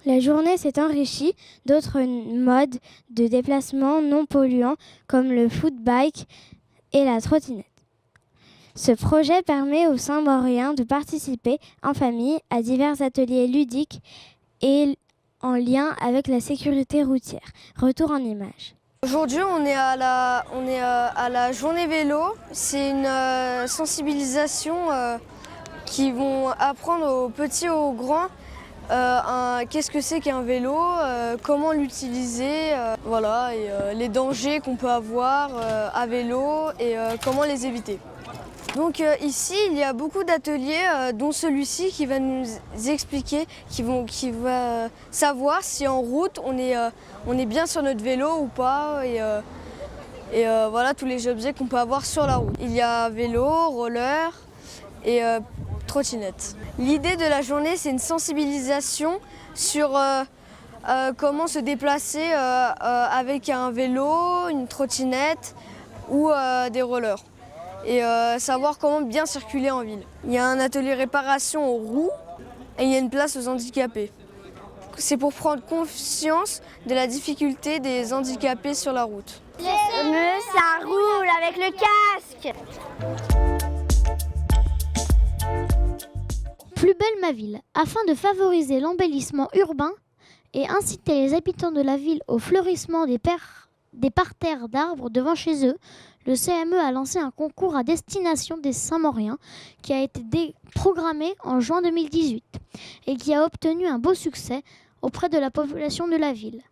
La journée s'est enrichie d'autres modes de déplacement non polluants comme le footbike et la trottinette. Ce projet permet aux Saint-Mauriens de participer en famille à divers ateliers ludiques et en lien avec la sécurité routière. Retour en images. Aujourd'hui, on est à la journée vélo. C'est une sensibilisation qui vont apprendre aux petits et aux grands qu'est-ce que c'est qu'un vélo, comment l'utiliser, voilà, et les dangers qu'on peut avoir à vélo et comment les éviter. Donc ici, il y a beaucoup d'ateliers, dont celui-ci qui va nous expliquer, qui va savoir si en route on est bien sur notre vélo ou pas, et voilà tous les objets qu'on peut avoir sur la route. Il y a vélo, roller et trottinette. L'idée de la journée, c'est une sensibilisation sur comment se déplacer avec un vélo, une trottinette ou des rollers. Et savoir comment bien circuler en ville. Il y a un atelier réparation aux roues et il y a une place aux handicapés. C'est pour prendre conscience de la difficulté des handicapés sur la route. Le CME, ça roule avec le casque. Plus belle ma ville. Afin de favoriser l'embellissement urbain et inciter les habitants de la ville au fleurissement des parterres d'arbres devant chez eux, le CME a lancé un concours à destination des Saint-Mauriens qui a été programmé en juin 2018 et qui a obtenu un beau succès auprès de la population de la ville.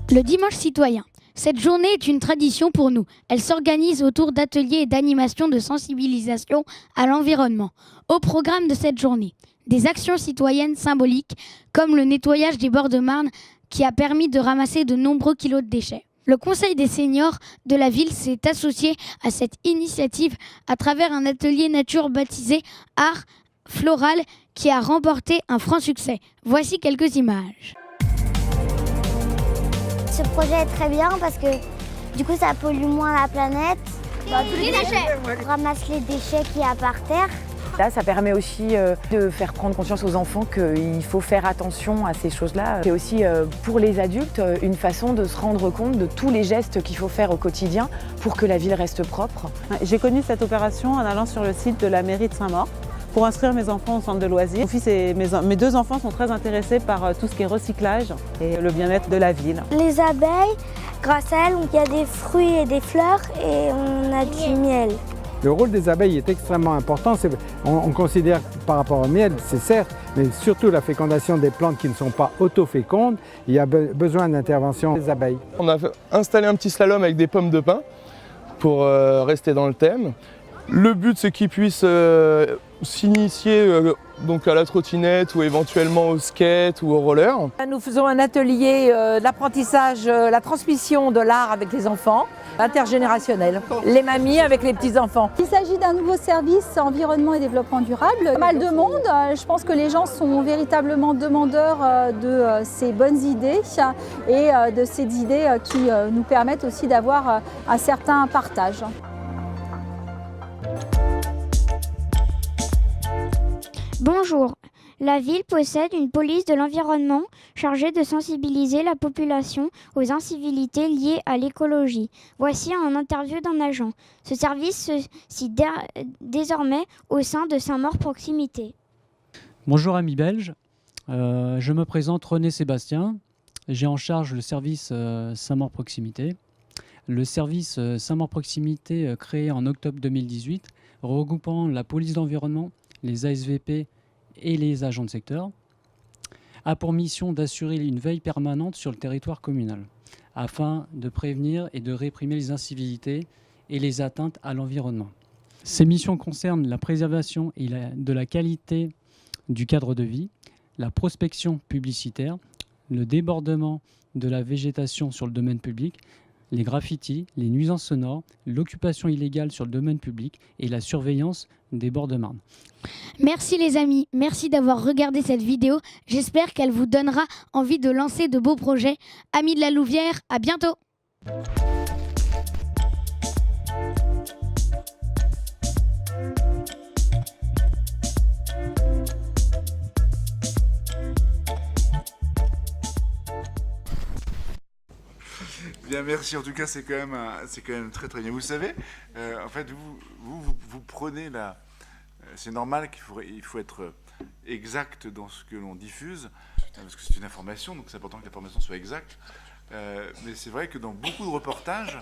Le dimanche citoyen. Cette journée est une tradition pour nous. Elle s'organise autour d'ateliers et d'animations de sensibilisation à l'environnement. Au programme de cette journée, des actions citoyennes symboliques comme le nettoyage des bords de Marne qui a permis de ramasser de nombreux kilos de déchets. Le Conseil des seniors de la ville s'est associé à cette initiative à travers un atelier nature baptisé Art Floral qui a remporté un franc succès. Voici quelques images. Ce projet est très bien parce que du coup ça pollue moins la planète. Tous les déchets. On ramasse les déchets qu'il y a par terre. Là, ça permet aussi de faire prendre conscience aux enfants qu'il faut faire attention à ces choses-là. C'est aussi pour les adultes une façon de se rendre compte de tous les gestes qu'il faut faire au quotidien pour que la ville reste propre. J'ai connu cette opération en allant sur le site de la mairie de Saint-Maur pour inscrire mes enfants au centre de loisirs. Mon fils et mes deux enfants sont très intéressés par tout ce qui est recyclage et le bien-être de la ville. Les abeilles, grâce à elles, il y a des fruits et des fleurs et on a du miel. Le rôle des abeilles est extrêmement important. On considère par rapport au miel, c'est certes, mais surtout la fécondation des plantes qui ne sont pas auto-fécondes, il y a besoin d'intervention des abeilles. On a installé un petit slalom avec des pommes de pin pour rester dans le thème. Le but, c'est qu'ils puissent s'initier donc à la trottinette ou éventuellement au skate ou au roller. Nous faisons un atelier d'apprentissage, la transmission de l'art avec les enfants, intergénérationnel. Les mamies avec les petits-enfants. Il s'agit d'un nouveau service environnement et développement durable. Pas mal de monde. Je pense que les gens sont véritablement demandeurs de ces bonnes idées et de ces idées qui nous permettent aussi d'avoir un certain partage. Bonjour. La ville possède une police de l'environnement chargée de sensibiliser la population aux incivilités liées à l'écologie. Voici un interview d'un agent. Ce service se situe désormais au sein de Saint-Maur Proximité. Bonjour amis belges, je me présente René Sébastien. J'ai en charge le service Saint-Maur Proximité. Le service Saint-Maur Proximité créé en octobre 2018, regroupant la police d'environnement, les ASVP et les agents de secteur, a pour mission d'assurer une veille permanente sur le territoire communal, afin de prévenir et de réprimer les incivilités et les atteintes à l'environnement. Ces missions concernent la préservation et de la qualité du cadre de vie, la prospection publicitaire, le débordement de la végétation sur le domaine public, les graffitis, les nuisances sonores, l'occupation illégale sur le domaine public et la surveillance des bords de Marne. Merci les amis, merci d'avoir regardé cette vidéo. J'espère qu'elle vous donnera envie de lancer de beaux projets. Amis de la Louvière, à bientôt. Bien, merci. En tout cas, c'est quand même très très bien. Vous savez, en fait, vous prenez la... C'est normal qu'il faut être exact dans ce que l'on diffuse, parce que c'est une information, donc c'est important que l'information soit exacte. Mais c'est vrai que dans beaucoup de reportages,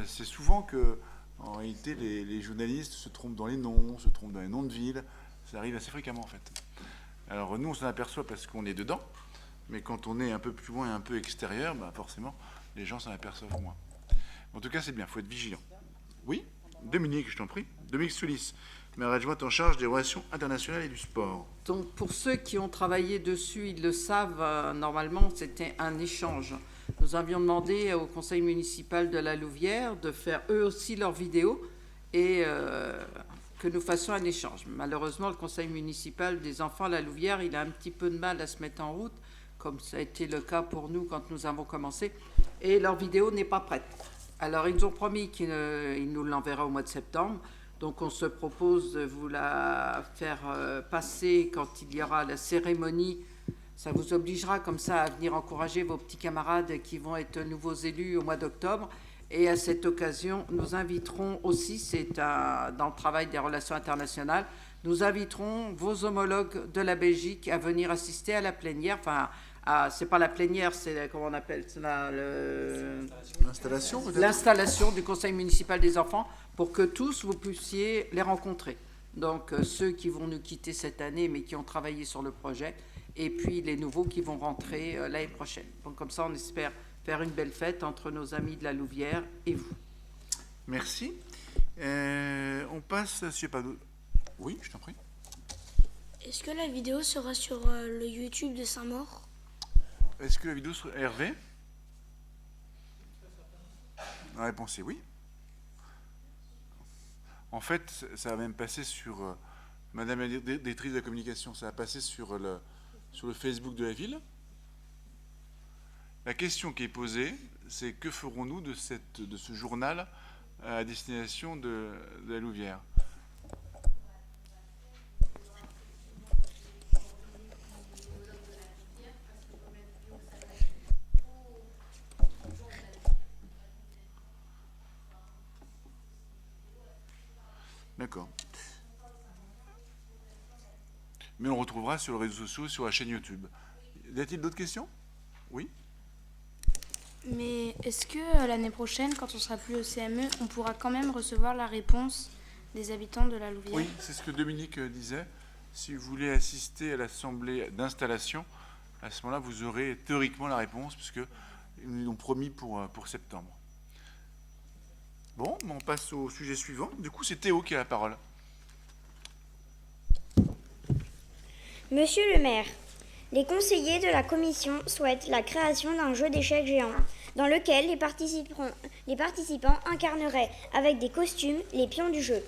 c'est souvent que, en réalité, les journalistes se trompent dans les noms, se trompent dans les noms de villes. Ça arrive assez fréquemment, en fait. Alors nous, on s'en aperçoit parce qu'on est dedans, mais quand on est un peu plus loin et un peu extérieur, bah forcément, les gens s'en aperçoivent moins. En tout cas, c'est bien, il faut être vigilant. Oui, Dominique, je t'en prie. Dominique Solis, maire adjointe en charge des relations internationales et du sport. Donc, pour ceux qui ont travaillé dessus, ils le savent, normalement, c'était un échange. Nous avions demandé au conseil municipal de la Louvière de faire eux aussi leurs vidéos et que nous fassions un échange. Malheureusement, le conseil municipal des enfants à la Louvière, il a un petit peu de mal à se mettre en route, comme ça a été le cas pour nous quand nous avons commencé, et leur vidéo n'est pas prête. Alors, ils nous ont promis qu'ils nous l'enverraient au mois de septembre, donc on se propose de vous la faire passer quand il y aura la cérémonie. Ça vous obligera comme ça à venir encourager vos petits camarades qui vont être nouveaux élus au mois d'octobre. Et à cette occasion, nous inviterons aussi, c'est dans le travail des relations internationales, nous inviterons vos homologues de la Belgique à venir assister à la plénière. Enfin, c'est pas la plénière, c'est comment on appelle ça, l'installation peut-être ? L'installation du conseil municipal des enfants pour que tous vous puissiez les rencontrer. Donc ceux qui vont nous quitter cette année mais qui ont travaillé sur le projet et puis les nouveaux qui vont rentrer l'année prochaine. Donc comme ça, on espère faire une belle fête entre nos amis de la Louvière et vous. Merci. On passe, je sais pas d'où. Oui, je t'en prie. Est-ce que la vidéo sera sur le YouTube de Saint-Maur ? Est-ce que la vidéo sera Hervé ? La réponse est oui. En fait, ça va même passer sur Madame la directrice de la communication, ça va passer sur le Facebook de la ville. La question qui est posée, c'est que ferons-nous de ce journal à destination de la Louvière ? D'accord. Mais on le retrouvera sur les réseaux sociaux, sur la chaîne YouTube. Y a-t-il d'autres questions ? Oui ? Mais est-ce que l'année prochaine, quand on sera plus au CME, on pourra quand même recevoir la réponse des habitants de la Louvière ? Oui, c'est ce que Dominique disait. Si vous voulez assister à l'assemblée d'installation, à ce moment-là, vous aurez théoriquement la réponse, puisque ils nous l'ont promis pour septembre. Bon, on passe au sujet suivant. Du coup, c'est Théo qui a la parole. Monsieur le maire, les conseillers de la commission souhaitent la création d'un jeu d'échecs géant dans lequel les participants incarneraient avec des costumes les pions du jeu.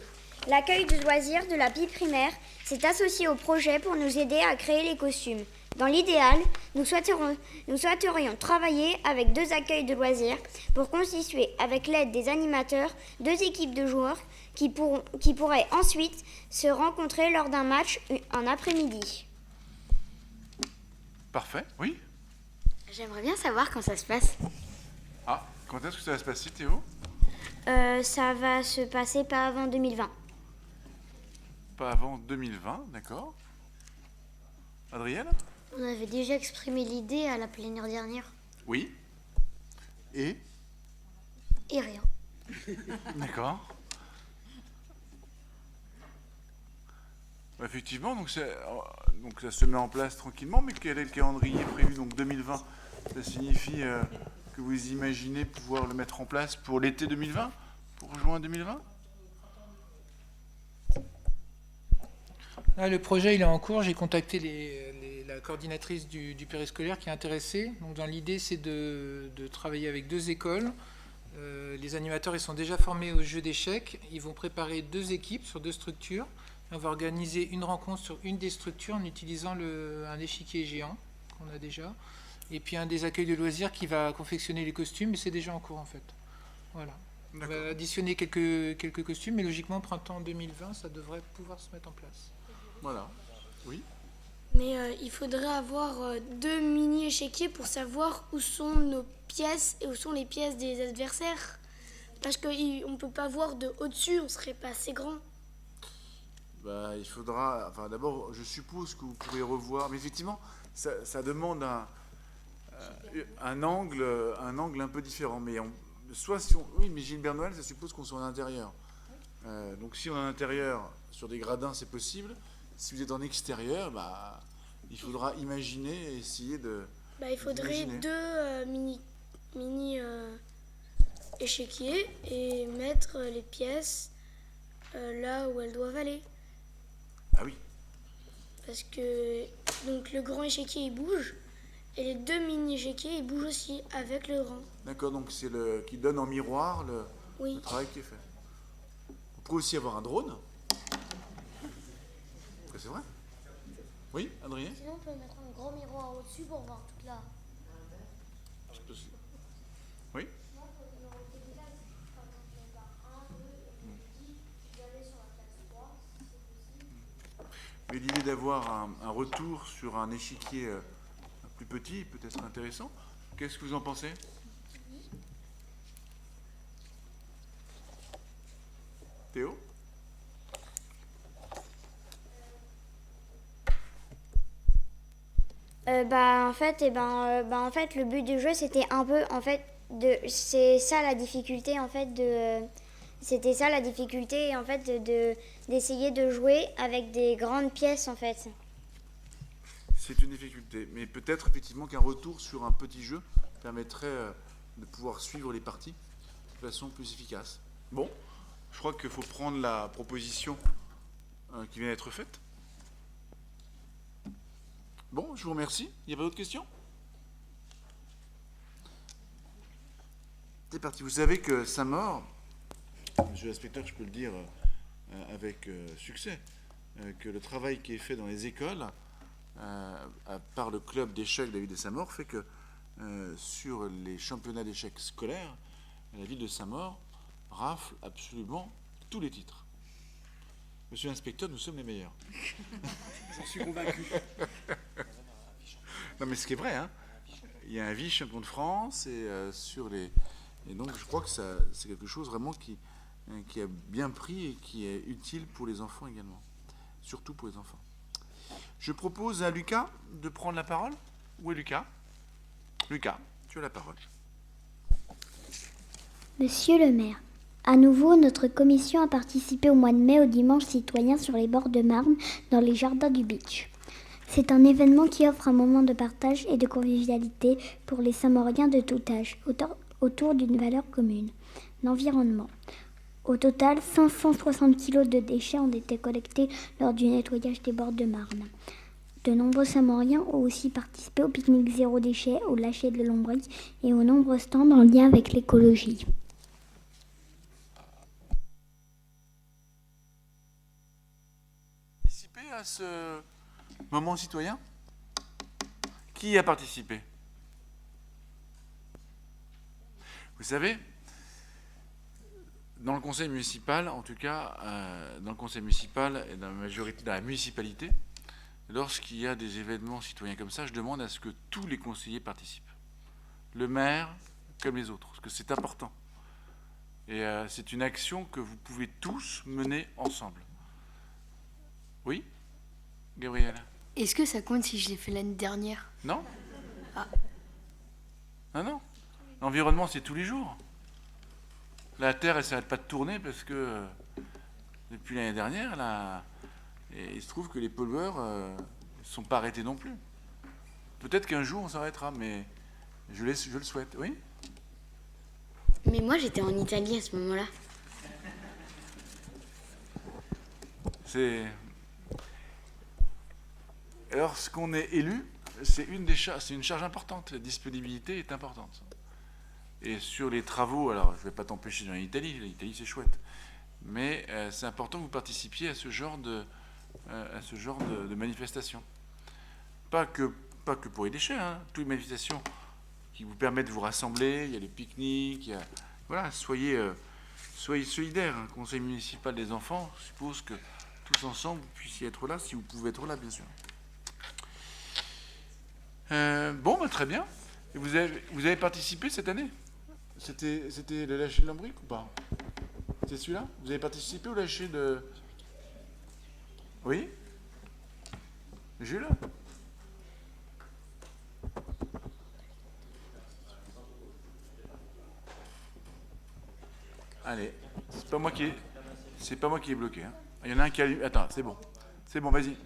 L'accueil de loisirs de la PI primaire s'est associé au projet pour nous aider à créer les costumes. Dans l'idéal, nous souhaiterions travailler avec 2 accueils de loisirs pour constituer, avec l'aide des animateurs, 2 équipes de joueurs qui pourraient ensuite se rencontrer lors d'un match en après-midi. Parfait, oui. J'aimerais bien savoir quand ça se passe. Ah, quand est-ce que ça va se passer, Théo ? Ça va se passer pas avant 2020. Pas avant 2020, d'accord. Adrienne ? On avait déjà exprimé l'idée à la plénière dernière. Oui. Et rien. D'accord. Effectivement, donc ça se met en place tranquillement, mais quel est le calendrier prévu ? Donc 2020, ça signifie que vous imaginez pouvoir le mettre en place pour l'été 2020 ? Pour juin 2020 ? Là, le projet il est en cours, j'ai contacté la coordinatrice du périscolaire qui est intéressée. Donc, dans l'idée, c'est de travailler avec 2 écoles. Les animateurs ils sont déjà formés au jeu d'échecs. Ils vont préparer 2 équipes sur 2 structures. On va organiser une rencontre sur une des structures en utilisant un échiquier géant qu'on a déjà. Et puis un des accueils de loisirs qui va confectionner les costumes, mais c'est déjà en cours en fait. Voilà. On va additionner quelques costumes, mais logiquement, printemps 2020, ça devrait pouvoir se mettre en place. Voilà. Oui. Mais il faudrait avoir 2 mini-échiquiers pour savoir où sont nos pièces et où sont les pièces des adversaires. Parce qu'on ne peut pas voir de au-dessus, on ne serait pas assez grand. Bah, il faudra... Enfin, d'abord, je suppose que vous pourrez revoir... Mais effectivement, ça demande un angle un peu différent. Mais oui, mais Gilbert Noël, ça suppose qu'on soit en intérieur. Donc si on est en intérieur, sur des gradins, c'est possible. Si vous êtes en extérieur, bah, il faudra imaginer, essayer de... Bah, il faudrait 2 mini échiquiers et mettre les pièces là où elles doivent aller. Ah oui. Parce que donc le grand échiquier il bouge et les 2 mini échiquiers ils bougent aussi avec le grand. D'accord, donc c'est qui donne en miroir le travail qui est fait. On pourrait aussi avoir un drone. C'est vrai? Oui, Adrien? Sinon, on peut mettre un gros miroir au-dessus pour voir toute la... C'est possible. Oui? Mais l'idée d'avoir un retour sur un échiquier plus petit peut être intéressant. Qu'est-ce que vous en pensez? Théo? En fait, le but du jeu, c'était un peu, en fait, c'est ça la difficulté, en fait, c'était ça la difficulté, en fait, d'essayer de jouer avec des grandes pièces, en fait. C'est une difficulté, mais peut-être effectivement qu'un retour sur un petit jeu permettrait de pouvoir suivre les parties de façon plus efficace. Bon, je crois qu'il faut prendre la proposition qui vient d'être faite. Bon, je vous remercie. Il n'y a pas d'autres questions? C'est parti. Vous savez que Saint-Maur, monsieur l'inspecteur, je peux le dire avec succès, que le travail qui est fait dans les écoles, par le club d'échecs de la ville de Saint-Maur, fait que sur les championnats d'échecs scolaires, la ville de Saint-Maur rafle absolument tous les titres. Monsieur l'inspecteur, nous sommes les meilleurs. J'en suis convaincu. Non, mais ce qui est vrai, hein, il y a un vice-champion de France et donc je crois que c'est quelque chose vraiment qui a bien pris et qui est utile pour les enfants également, surtout pour les enfants. Je propose à Lucas de prendre la parole. Où est Lucas? Lucas, tu as la parole. Monsieur le maire, à nouveau, notre commission a participé au mois de mai au dimanche citoyen sur les bords de Marne, dans les jardins du Beach. C'est un événement qui offre un moment de partage et de convivialité pour les Saint-Mauriens de tout âge, autour d'une valeur commune, l'environnement. Au total, 560 kg de déchets ont été collectés lors du nettoyage des bords de Marne. De nombreux Saint-Mauriens ont aussi participé au pique-nique zéro déchet, au lâcher de lombric et aux nombreux stands en lien avec l'écologie. Participer à ce moment citoyen? Qui a participé? Vous savez, dans le conseil municipal, en tout cas, dans le conseil municipal et dans la majorité de la municipalité, lorsqu'il y a des événements citoyens comme ça, je demande à ce que tous les conseillers participent. Le maire comme les autres, parce que c'est important. Et c'est une action que vous pouvez tous mener ensemble. Oui, Gabriel? Est-ce que ça compte si je l'ai fait l'année dernière? Non? Ah. Non, non. L'environnement, c'est tous les jours. La Terre, elle ne s'arrête pas de tourner parce que depuis l'année dernière, et il se trouve que les pollueurs ne sont pas arrêtés non plus. Peut-être qu'un jour, on s'arrêtera, mais je le souhaite. Oui? Mais moi, j'étais en Italie à ce moment-là. Lorsqu'on est élu, c'est une charge importante. La disponibilité est importante. Et sur les travaux, alors je ne vais pas t'empêcher d'aller en Italie, l'Italie c'est chouette, mais c'est important que vous participiez à ce genre de manifestations. Pas que pour les déchets, hein, toutes les manifestations qui vous permettent de vous rassembler, il y a les pique-niques, voilà, soyez solidaires. Un conseil municipal des enfants, je suppose que tous ensemble vous puissiez être là, si vous pouvez être là bien sûr. Bon, bah, très bien. Et vous avez participé cette année? C'était le lâcher de lombric ou pas? C'est celui-là? Vous avez participé au lâcher de... Oui? Jules? Allez, c'est pas moi qui ai bloqué. Hein. Il y en a un qui a... Attends, c'est bon. C'est bon, vas-y.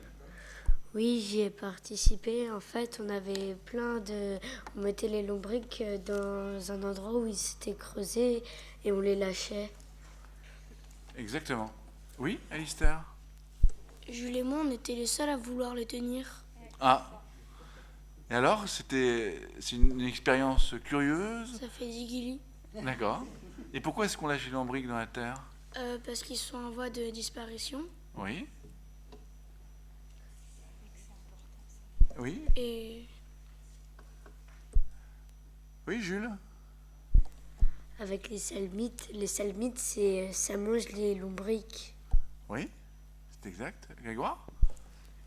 Oui, j'y ai participé. En fait, on avait on mettait les lombrics dans un endroit où ils s'étaient creusés et on les lâchait. Exactement. Oui, Alistair? Jules et moi, on était les seuls à vouloir les tenir. Ah. Et alors, c'est une expérience curieuse? Ça fait zigili. D'accord. Et pourquoi est-ce qu'on lâche les lombrics dans la terre? Parce qu'ils sont en voie de disparition. Oui. Oui. Et Oui, Jules? avec les salmites, ça mange les lombrics. Oui, c'est exact. Grégoire?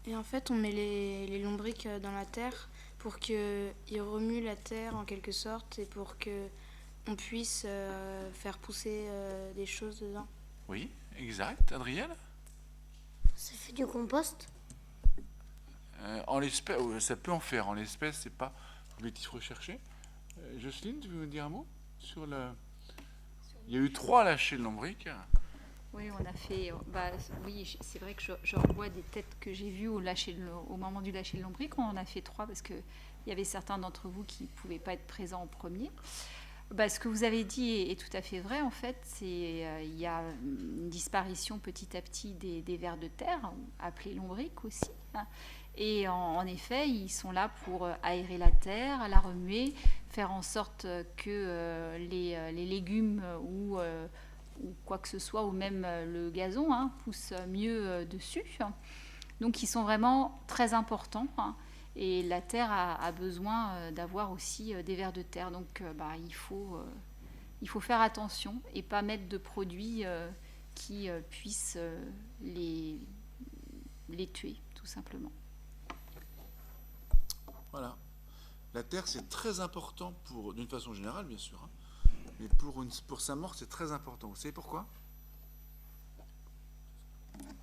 Et en fait, on met les lombrics dans la terre pour qu'ils remuent la terre en quelque sorte et pour qu'on puisse faire pousser des choses dedans. Oui, exact. Adrienne? Ça fait du compost? En l'espèce, ça peut en faire. En l'espèce, c'est pas l'objectif recherché. Jocelyne, tu veux me dire un mot sur le... Il y a eu 3 lâchers de lombric. Oui, on a fait. Oui, c'est vrai que je revois des têtes que j'ai vues au moment du lâcher de lombric. On en a fait 3 parce qu'il y avait certains d'entre vous qui ne pouvaient pas être présents en premier. Ce que vous avez dit est tout à fait vrai. En fait, il y a une disparition petit à petit des vers de terre, appelés lombrics aussi. Hein. Et en effet, ils sont là pour aérer la terre, la remuer, faire en sorte que les légumes ou quoi que ce soit, ou même le gazon, hein, poussent mieux dessus. Donc, ils sont vraiment très importants. Hein. Et la terre a besoin d'avoir aussi des vers de terre. Donc, il faut faire attention et pas mettre de produits qui puissent les tuer, tout simplement. Voilà. La terre, c'est très important d'une façon générale, bien sûr. Hein, mais pour sa mort, c'est très important. Vous savez pourquoi?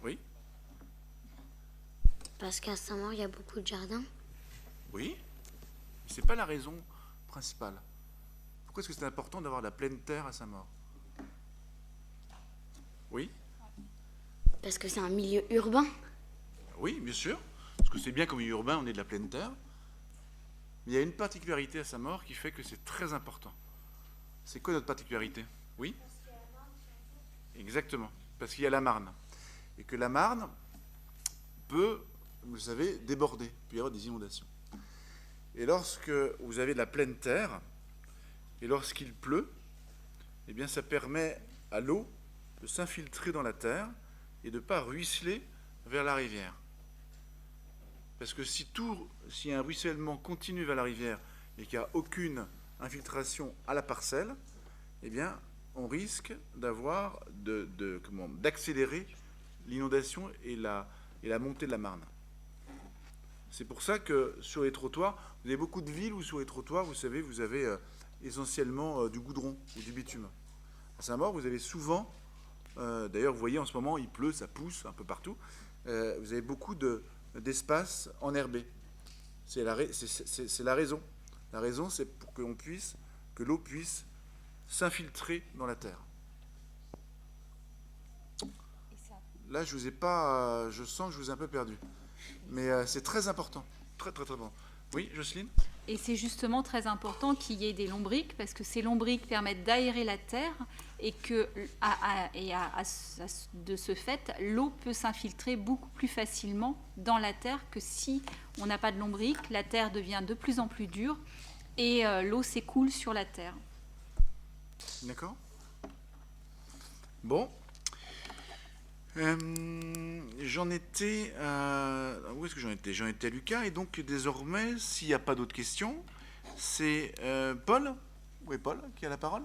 Oui? Parce qu'à Saint-Maur, il y a beaucoup de jardins. Oui, mais ce n'est pas la raison principale. Pourquoi est-ce que c'est important d'avoir la pleine terre à Saint-Maur? Oui? Parce que c'est un milieu urbain. Oui, bien sûr. Parce que c'est bien comme milieu urbain, on est de la pleine terre. Mais il y a une particularité à Saint-Maur qui fait que c'est très important. C'est quoi notre particularité? Oui? Exactement. Parce qu'il y a la Marne. Et que la Marne peut, vous le savez, déborder. Il peut y avoir des inondations. Et lorsque vous avez de la pleine terre, et lorsqu'il pleut, eh bien ça permet à l'eau de s'infiltrer dans la terre et de ne pas ruisseler vers la rivière. Parce que si un ruissellement continue vers la rivière et qu'il n'y a aucune infiltration à la parcelle, eh bien on risque d'accélérer l'inondation et la montée de la Marne. C'est pour ça que sur les trottoirs, vous avez beaucoup de villes où sur les trottoirs, vous savez, vous avez essentiellement du goudron ou du bitume. À Saint-Maur, vous avez souvent, d'ailleurs vous voyez en ce moment, il pleut, ça pousse un peu partout, vous avez beaucoup d'espace enherbé. C'est la raison. La raison, c'est pour que l'eau puisse s'infiltrer dans la terre. Là, je sens que je vous ai un peu perdu. Mais c'est très important. Très, très, très bon. Oui, Jocelyne? Et c'est justement très important qu'il y ait des lombrics, parce que ces lombrics permettent d'aérer la terre et que, de ce fait, l'eau peut s'infiltrer beaucoup plus facilement dans la terre que si on n'a pas de lombrics. La terre devient de plus en plus dure et l'eau s'écoule sur la terre. D'accord. Bon. J'en étais où est-ce que j'en étais? J'en étais à Lucas, et donc désormais, s'il n'y a pas d'autres questions, c'est Paul. Où est Paul qui a la parole?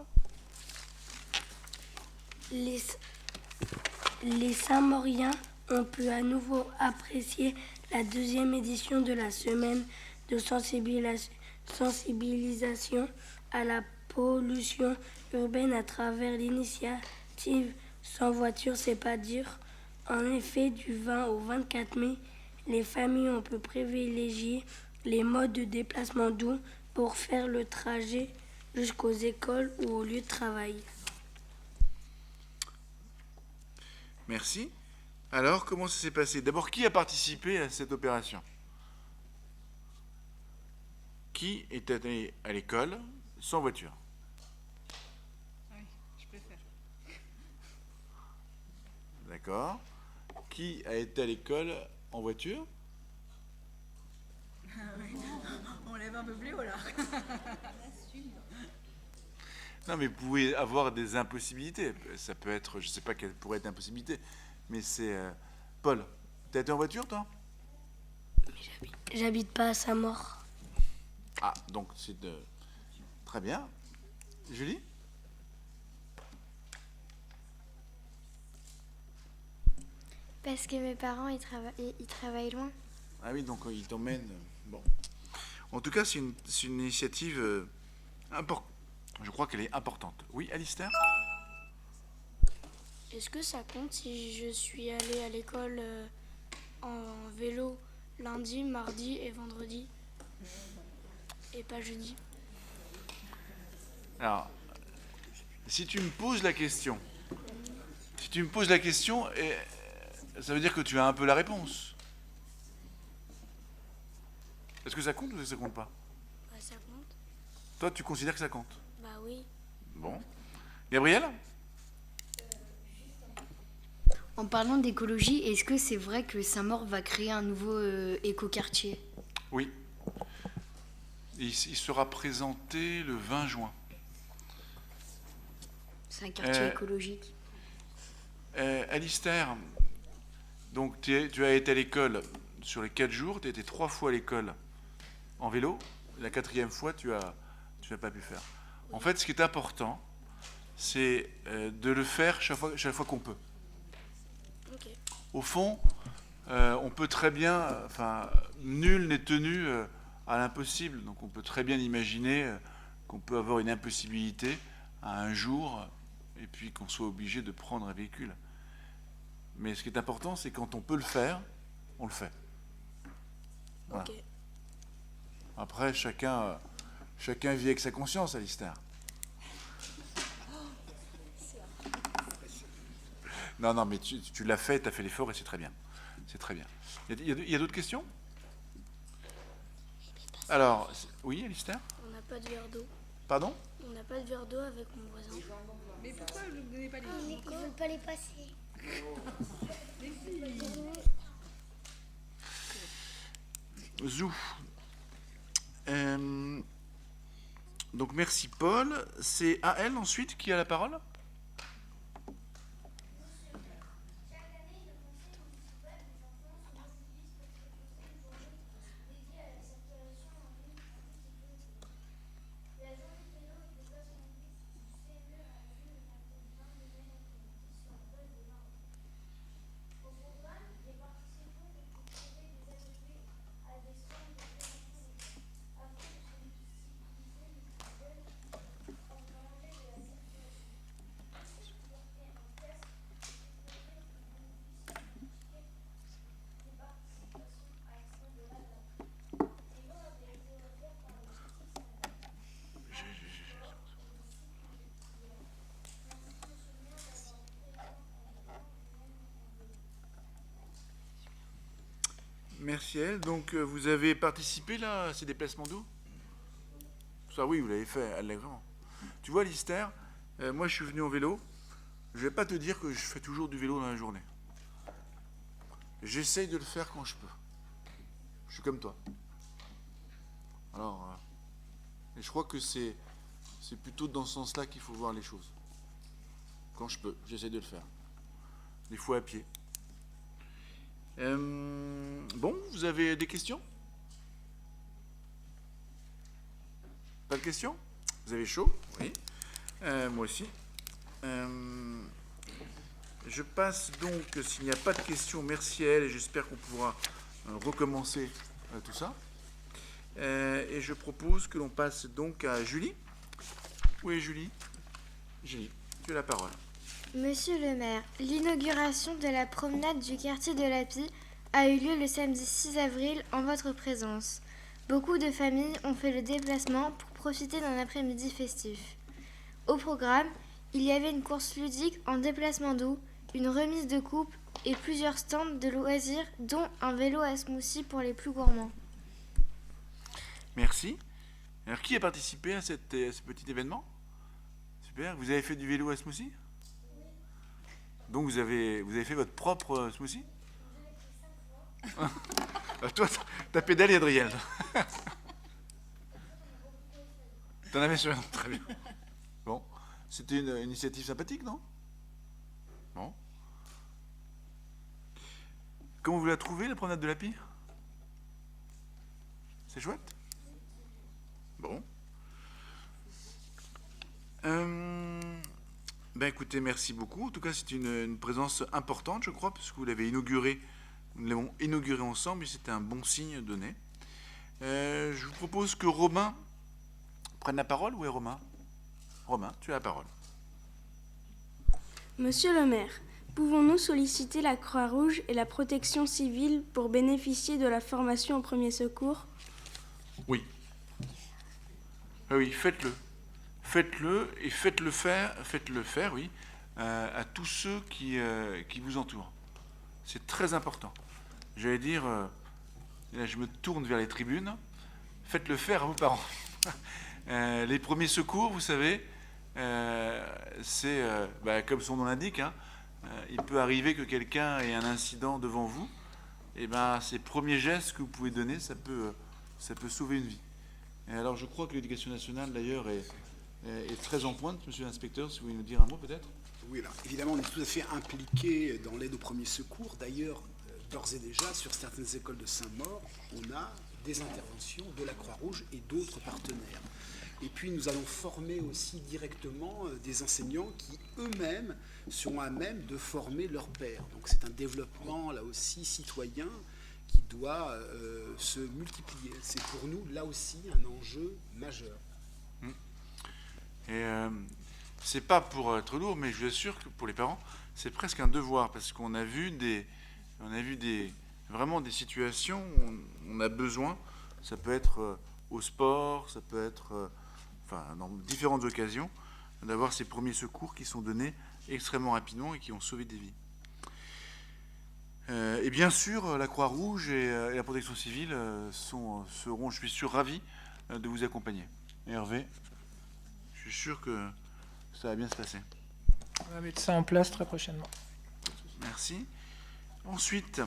Les Saint-Mauriens ont pu à nouveau apprécier la 2e édition de la semaine de sensibilisation à la pollution urbaine à travers l'initiative Sans voiture, c'est pas dur. En effet, du 20 au 24 mai, les familles ont pu privilégier les modes de déplacement doux pour faire le trajet jusqu'aux écoles ou au lieu de travail. Merci. Alors, comment ça s'est passé? D'abord, qui a participé à cette opération? Qui est allé à l'école sans voiture? Oui, je préfère. D'accord. Qui a été à l'école en voiture? On lève un peu plus haut là. Non, mais vous pouvez avoir des impossibilités. Ça peut être, je ne sais pas quelle pourrait être l'impossibilité, mais c'est... Paul, t'as été en voiture, toi? J'habite pas à Saint-Maur. Ah, donc c'est de... Très bien. Julie? Parce que mes parents, ils travaillent loin. Ah oui, donc ils t'emmènent... Bon. En tout cas, c'est une initiative importante. Je crois qu'elle est importante. Oui, Alistair? Est-ce que ça compte si je suis allée à l'école en vélo lundi, mardi et vendredi et pas jeudi? Alors, si tu me poses la question, ça veut dire que tu as un peu la réponse. Est-ce que ça compte ou ça compte pas? Bah, ça compte. Toi, tu considères que ça compte? Bah oui. Bon. Gabriel? En parlant d'écologie, est-ce que c'est vrai que Saint-Maur va créer un nouveau écoquartier? Oui. Il sera présenté le 20 juin. C'est un quartier écologique. Alistair, donc tu as été à l'école sur les 4 jours, tu as été 3 fois à l'école en vélo. La 4e fois, tu n'as pas pu faire. En fait, ce qui est important, c'est de le faire chaque fois qu'on peut. Okay. Au fond, on peut très bien, nul n'est tenu à l'impossible. Donc on peut très bien imaginer qu'on peut avoir une impossibilité à un jour et puis qu'on soit obligé de prendre un véhicule. Mais ce qui est important, c'est quand on peut le faire, on le fait. Voilà. Okay. Après, chacun vit avec sa conscience, Alistair. Non, mais tu l'as fait, tu as fait l'effort et c'est très bien. C'est très bien. Il y a d'autres questions? Alors, oui, Alistair? On n'a pas de verre d'eau. Pardon? On n'a pas de verre d'eau avec mon voisin. Mais pourquoi vous ne donnez pas les Ils ne veulent pas les passer. Zou. Donc merci Paul. C'est à elle ensuite qui a la parole? Merci elle. Donc vous avez participé là à ces déplacements doux? Ça oui, vous l'avez fait allègrement. Tu vois, Alistair, moi je suis venu en vélo. Je vais pas te dire que je fais toujours du vélo dans la journée. J'essaye de le faire quand je peux. Je suis comme toi. Alors, et je crois que c'est plutôt dans ce sens-là qu'il faut voir les choses. Quand je peux, j'essaie de le faire. Des fois à pied. Bon, vous avez des questions? Pas de questions? Vous avez chaud? Oui. Moi aussi. Je passe donc, s'il n'y a pas de questions, merci à elle et j'espère qu'on pourra recommencer tout ça. Et je propose que l'on passe donc à Julie. Où est Julie? Julie, tu as la parole. Monsieur le maire, l'inauguration de la promenade du quartier de l'Api a eu lieu le samedi 6 avril en votre présence. Beaucoup de familles ont fait le déplacement pour profiter d'un après-midi festif. Au programme, il y avait une course ludique en déplacement doux, une remise de coupe et plusieurs stands de loisirs, dont un vélo à smoothie pour les plus gourmands. Merci. Alors, qui a participé à ce petit événement? Super. Vous avez fait du vélo à smoothie? Donc, vous avez fait votre propre smoothie? Toi, t'as pédalé, Adriel. T'en avais sur un, très bien. Bon, c'était une initiative sympathique, non? Bon. Comment vous la trouvez, la promenade de l'Api? C'est chouette? Bon. Ben écoutez, merci beaucoup. En tout cas, c'est une présence importante, je crois, puisque vous l'avez inaugurée. Nous l'avons inauguré ensemble et c'était un bon signe donné. Je vous propose que Romain prenne la parole. Où est Romain? Romain, tu as la parole. Monsieur le maire, pouvons-nous solliciter la Croix-Rouge et la protection civile pour bénéficier de la formation au premier secours? Oui. Oui, faites-le. Faites-le et faites-le faire, oui, à tous ceux qui vous entourent. C'est très important. J'allais dire, là je me tourne vers les tribunes, faites-le faire à vos parents. Les premiers secours, vous savez, c'est, comme son nom l'indique, hein, il peut arriver que quelqu'un ait un incident devant vous, et ces premiers gestes que vous pouvez donner, ça peut sauver une vie. Et alors je crois que l'éducation nationale d'ailleurs est très en pointe, monsieur l'inspecteur, si vous voulez nous dire un mot peut-être. Oui, alors, évidemment, on est tout à fait impliqué dans l'aide aux premiers secours. D'ailleurs, d'ores et déjà, sur certaines écoles de Saint-Maur, on a des interventions de la Croix-Rouge et d'autres partenaires. Et puis, nous allons former aussi directement des enseignants qui, eux-mêmes, sont à même de former leurs pairs. Donc, c'est un développement, là aussi, citoyen qui doit se multiplier. C'est pour nous, là aussi, un enjeu majeur. Et c'est pas pour être lourd, mais je vous assure que pour les parents, c'est presque un devoir, parce qu'on a vu vraiment des situations où on a besoin, ça peut être au sport, ça peut être dans différentes occasions, d'avoir ces premiers secours qui sont donnés extrêmement rapidement et qui ont sauvé des vies. Et bien sûr, la Croix-Rouge et la protection civile seront, je suis sûr, ravis de vous accompagner. Et Hervé, je suis sûr que ça va bien se passer. On va mettre ça en place très prochainement. Merci. Ensuite,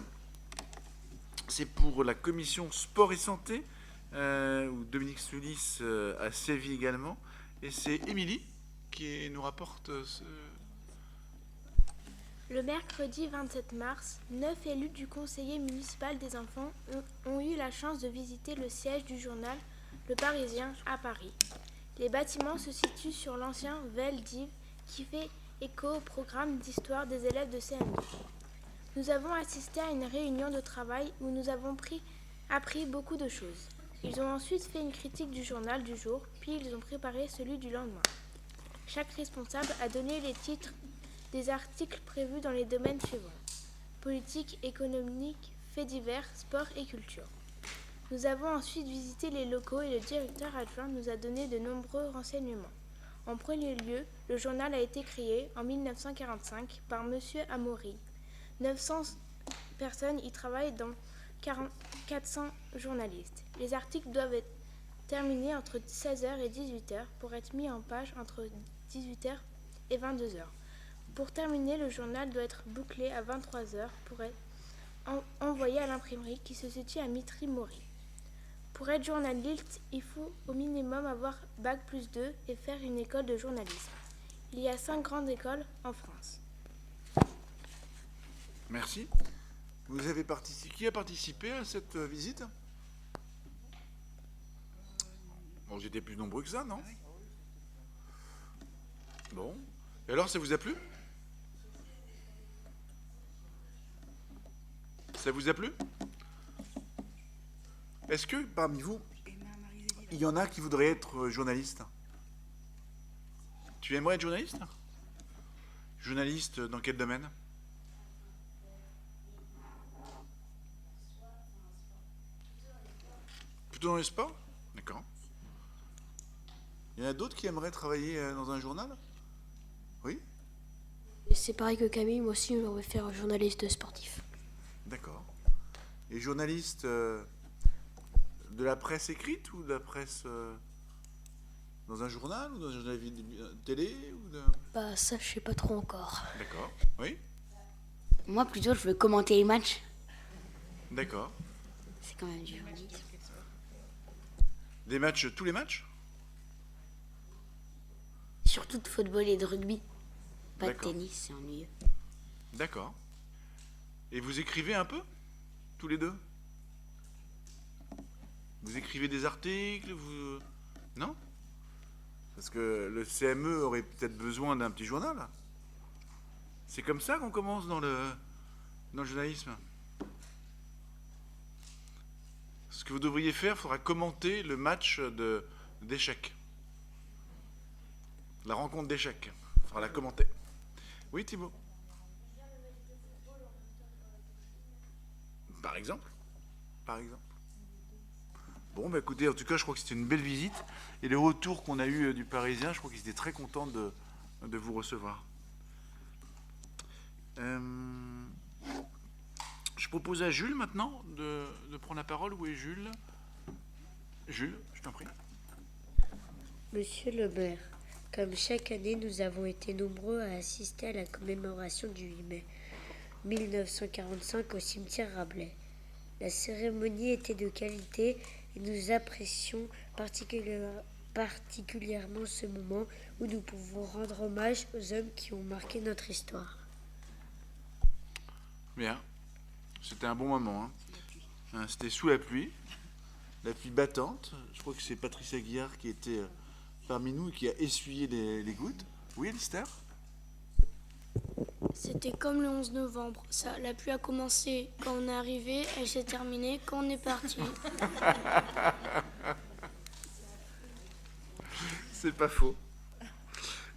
c'est pour la commission sport et santé, où Dominique Soulis a sévi également. Et c'est Émilie qui nous rapporte ce... Le mercredi 27 mars, 9 élus du conseiller municipal des enfants ont eu la chance de visiter le siège du journal Le Parisien à Paris. Les bâtiments se situent sur l'ancien Vel-d'Hiv qui fait écho au programme d'histoire des élèves de CM2. Nous avons assisté à une réunion de travail où nous avons appris beaucoup de choses. Ils ont ensuite fait une critique du journal du jour, puis ils ont préparé celui du lendemain. Chaque responsable a donné les titres des articles prévus dans les domaines suivants: politique, économique, faits divers, sport et culture. Nous avons ensuite visité les locaux et le directeur adjoint nous a donné de nombreux renseignements. En premier lieu, le journal a été créé en 1945 par M. Amaury. 900 personnes y travaillent, dont 400 journalistes. Les articles doivent être terminés entre 16h et 18h pour être mis en page entre 18h et 22h. Pour terminer, le journal doit être bouclé à 23h pour être envoyé à l'imprimerie qui se situe à Mitry-Mory. Pour être journaliste, il faut au minimum avoir Bac+2 et faire une école de journalisme. Il y a 5 grandes écoles en France. Merci. Vous avez participé. Qui a participé à cette visite? Bon, vous étiez plus nombreux que ça, non? Bon. Et alors, ça vous a plu? Ça vous a plu? Est-ce que parmi vous, Il y en a qui voudraient être journalistes. Tu aimerais être journaliste? Journaliste dans quel domaine? Plutôt dans les sports? D'accord. Il y en a d'autres qui aimeraient travailler dans un journal? Oui? Et c'est pareil que Camille, moi aussi, j'aimerais faire journaliste sportif. D'accord. Et journaliste de la presse écrite ou de la presse dans un journal ou dans un journal télé ou de... Bah ça, je sais pas trop encore. D'accord. Oui? Moi, plutôt, je veux commenter les matchs. D'accord. C'est quand même du journalisme. Des matchs, tous les matchs? Surtout de football et de rugby. Pas de D'accord. tennis, c'est ennuyeux. D'accord. Et vous écrivez un peu? Tous les deux? Vous écrivez des articles? Vous... Non? Parce que le CME aurait peut-être besoin d'un petit journal. C'est comme ça qu'on commence dans le journalisme. Ce que vous devriez faire, il faudra commenter le match d'échecs. La rencontre d'échecs. Il faudra la commenter. Oui, Thibaut? Par exemple. Par exemple. Bon, bah écoutez, en tout cas, je crois que c'était une belle visite. Et le retour qu'on a eu du Parisien, je crois qu'il était très content de vous recevoir. Je propose à Jules maintenant de prendre la parole. Où est Jules? Jules, je t'en prie. Monsieur le maire, comme chaque année, nous avons été nombreux à assister à la commémoration du 8 mai 1945 au cimetière Rabelais. La cérémonie était de qualité et nous apprécions particulièrement ce moment où nous pouvons rendre hommage aux hommes qui ont marqué notre histoire. Bien. C'était un bon moment. Hein, c'était sous la pluie battante. Je crois que c'est Patricia Guillard qui était parmi nous et qui a essuyé les gouttes. Oui, Alistair? C'était comme le 11 novembre. Ça, la pluie a commencé quand on est arrivé, elle s'est terminée quand on est parti. C'est pas faux.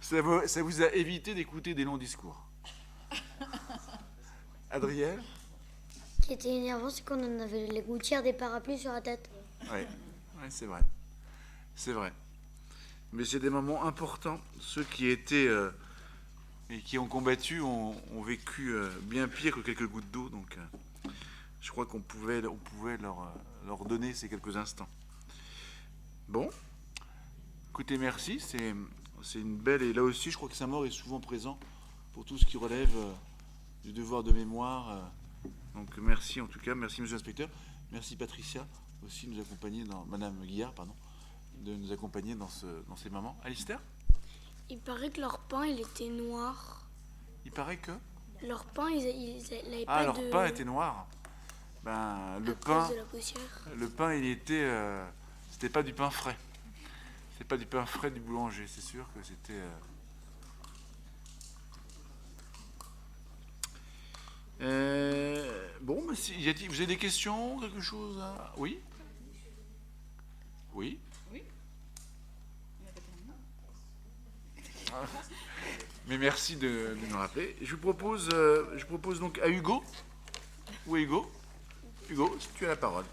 Ça vous a évité d'écouter des longs discours. Adrienne? Ce qui était énervant, c'est qu'on en avait les gouttières des parapluies sur la tête. Oui, c'est vrai. C'est vrai. Mais c'est des moments importants. Ceux qui étaient et qui ont combattu ont vécu bien pire que quelques gouttes d'eau. Donc, je crois qu'on pouvait leur donner ces quelques instants. Bon. Écoutez, merci. C'est une belle... Et là aussi, je crois que Saint-Maur est souvent présent pour tout ce qui relève du devoir de mémoire. Donc, merci en tout cas. Merci, monsieur l'inspecteur. Merci, Patricia, aussi de nous accompagner Madame Guillard, pardon, de nous accompagner dans ces moments. Alistair? Il paraît que leur pain, il était noir. Il paraît que? Leur pain, ils n'avaient pas leur de... pain était noir. Ben, le à pain... cause de la poussière. Le pain, il était... c'était pas du pain frais. C'est pas du pain frais du boulanger, c'est sûr que c'était... Bon, bah, vous avez des questions, quelque chose à... Oui? Oui? Oui. Mais merci de nous rappeler. Je propose donc à Hugo. Où est Hugo? Hugo, tu as la parole.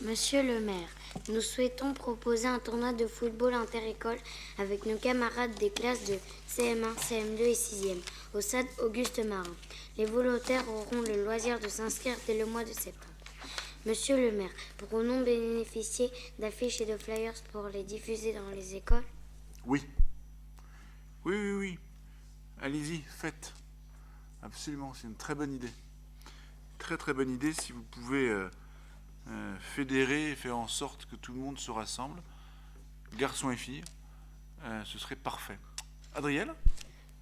Monsieur le maire, nous souhaitons proposer un tournoi de football inter-école avec nos camarades des classes de CM1, CM2 et 6e au stade Auguste Marin. Les volontaires auront le loisir de s'inscrire dès le mois de septembre. Monsieur le maire, pourrons-nous bénéficier d'affiches et de flyers pour les diffuser dans les écoles? Oui. Oui. Allez-y, faites. Absolument, c'est une très bonne idée. Très bonne idée si vous pouvez fédérer et faire en sorte que tout le monde se rassemble, garçons et filles, ce serait parfait. Adrienne?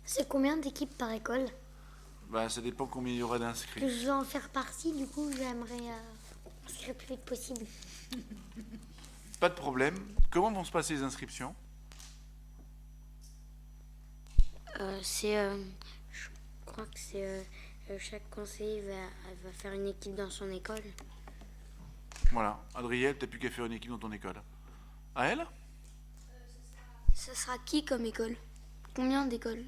C'est combien d'équipes par école? Bah, ça dépend combien il y aura d'inscrits. Que je veux en faire partie, du coup, j'aimerais inscrire le plus vite possible. Pas de problème. Comment vont se passer les inscriptions? Je crois que c'est chaque conseiller va faire une équipe dans son école. Voilà. Adriel, t'as plus qu'à faire une équipe dans ton école. À elle? Ça sera qui comme école? Combien d'écoles?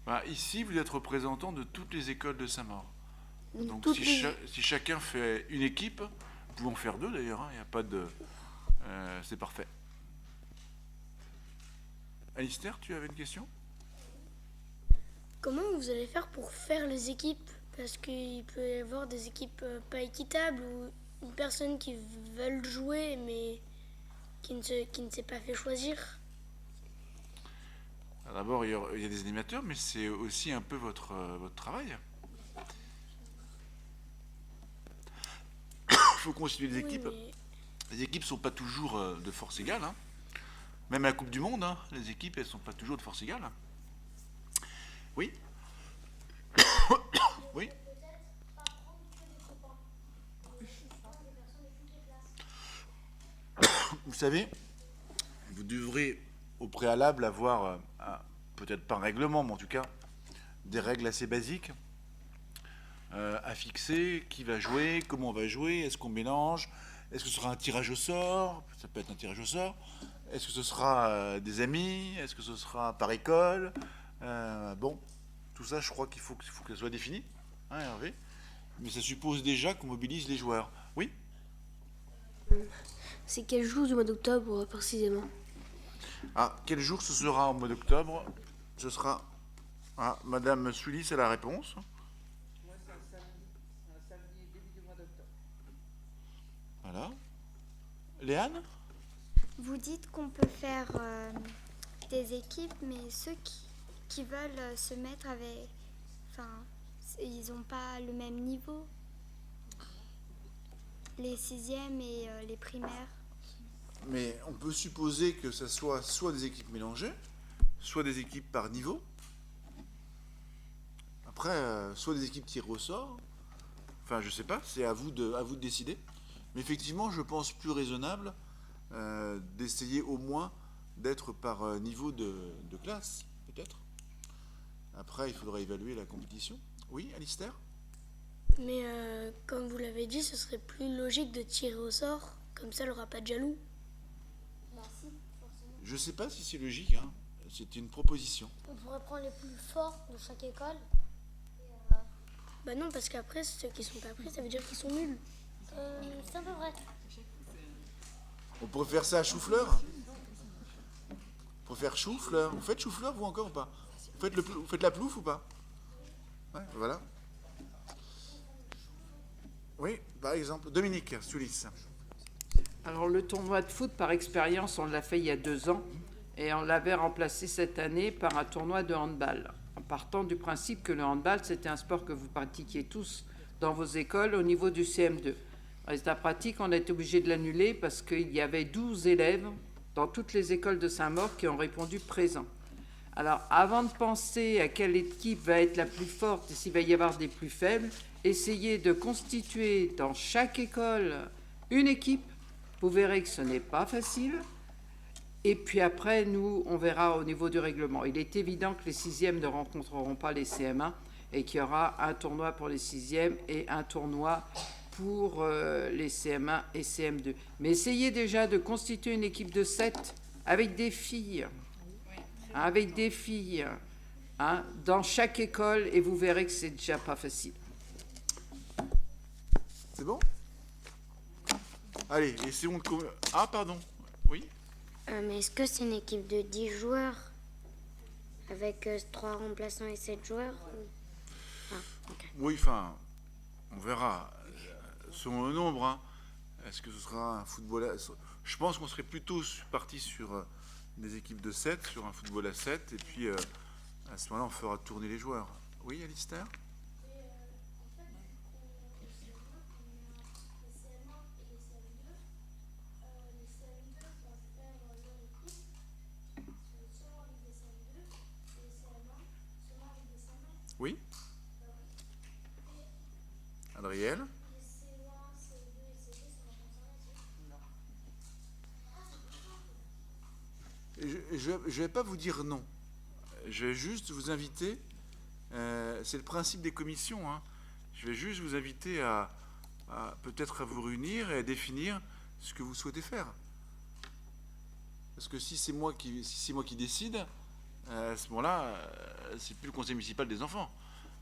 Bah, ici, vous êtes représentant de toutes les écoles de Saint-Maur. Donc toutes si chacun fait une équipe, vous pouvez en faire deux d'ailleurs, il n'y a pas de... c'est parfait. Alistair, tu avais une question? Comment vous allez faire pour faire les équipes? Parce qu'il peut y avoir des équipes pas équitables ou une personne qui veut jouer mais qui ne s'est pas fait choisir. D'abord, il y a des animateurs, mais c'est aussi un peu votre travail. Il faut constituer des équipes. Les équipes ne sont pas toujours de force égale. Hein. Même à la Coupe du Monde, hein, les équipes, elles ne sont pas toujours de force égale. Oui. Oui. Vous savez, vous devrez au préalable avoir, peut-être pas un règlement, mais en tout cas, des règles assez basiques à fixer. Qui va jouer, comment on va jouer, est-ce qu'on mélange, est-ce que ce sera un tirage au sort, ça peut être un tirage au sort, est-ce que ce sera des amis, est-ce que ce sera par école, bon, tout ça je crois qu'il faut que ça soit défini, hein, Hervé, mais ça suppose déjà qu'on mobilise les joueurs. Oui. C'est quel jour du mois d'octobre précisément? Ah, quel jour ce sera au mois d'octobre? Ce sera... Ah, Madame Sully, c'est la réponse. Moi, c'est un samedi début du mois d'octobre. Voilà. Léane? Vous dites qu'on peut faire des équipes, mais ceux qui veulent se mettre avec... Enfin, ils n'ont pas le même niveau. Les 6e et les primaires. Mais on peut supposer que ça soit des équipes mélangées, soit des équipes par niveau. Après, soit des équipes tirées au sort. Enfin, je sais pas, c'est à vous de décider. Mais effectivement, je pense plus raisonnable d'essayer au moins d'être par niveau de classe, peut-être. Après, il faudra évaluer la compétition. Oui, Alistair? Mais comme vous l'avez dit, ce serait plus logique de tirer au sort. Comme ça, elle n'aura pas de jaloux. Je sais pas si c'est logique, hein. C'est une proposition. On pourrait prendre les plus forts de chaque école. Bah non, parce qu'après, ceux qui sont pas pris, ça veut dire qu'ils sont nuls. C'est un peu vrai. On pourrait faire ça à chou-fleur? On pourrait faire chou-fleur. Vous faites chou-fleur, vous encore ou pas? Vous faites la plouffe ou pas? Ouais, voilà. Oui, par exemple, Dominique Soulis. Alors le tournoi de foot, par expérience, on l'a fait il y a 2 ans et on l'avait remplacé cette année par un tournoi de handball, en partant du principe que le handball, c'était un sport que vous pratiquiez tous dans vos écoles au niveau du CM2. Résultat pratique, on a été obligé de l'annuler parce qu'il y avait 12 élèves dans toutes les écoles de Saint-Maur qui ont répondu présent. Alors, avant de penser à quelle équipe va être la plus forte et s'il va y avoir des plus faibles, essayez de constituer dans chaque école une équipe. Vous verrez que ce n'est pas facile. Et puis après, nous, on verra au niveau du règlement. Il est évident que les 6e ne rencontreront pas les CM1 et qu'il y aura un tournoi pour les 6e et un tournoi pour les CM1 et CM2. Mais essayez déjà de constituer une équipe de 7 avec des filles. Avec des filles dans chaque école et vous verrez que c'est déjà pas facile. C'est bon? Allez, essayons de... Ah, pardon. Oui? Mais est-ce que c'est une équipe de 10 joueurs avec 3 remplaçants et 7 joueurs okay. Oui, enfin, on verra. Selon le nombre, hein. Est-ce que ce sera un football... Je pense qu'on serait plutôt parti sur des équipes de 7, sur un football à 7, et puis à ce moment-là, on fera tourner les joueurs. Oui, Alistair? Oui. Adriel? Je ne vais pas vous dire non. Je vais juste vous inviter, c'est le principe des commissions, hein. Je vais juste vous inviter à peut-être à vous réunir et à définir ce que vous souhaitez faire. Parce que si c'est moi qui décide, à ce moment-là, c'est plus le conseil municipal des enfants.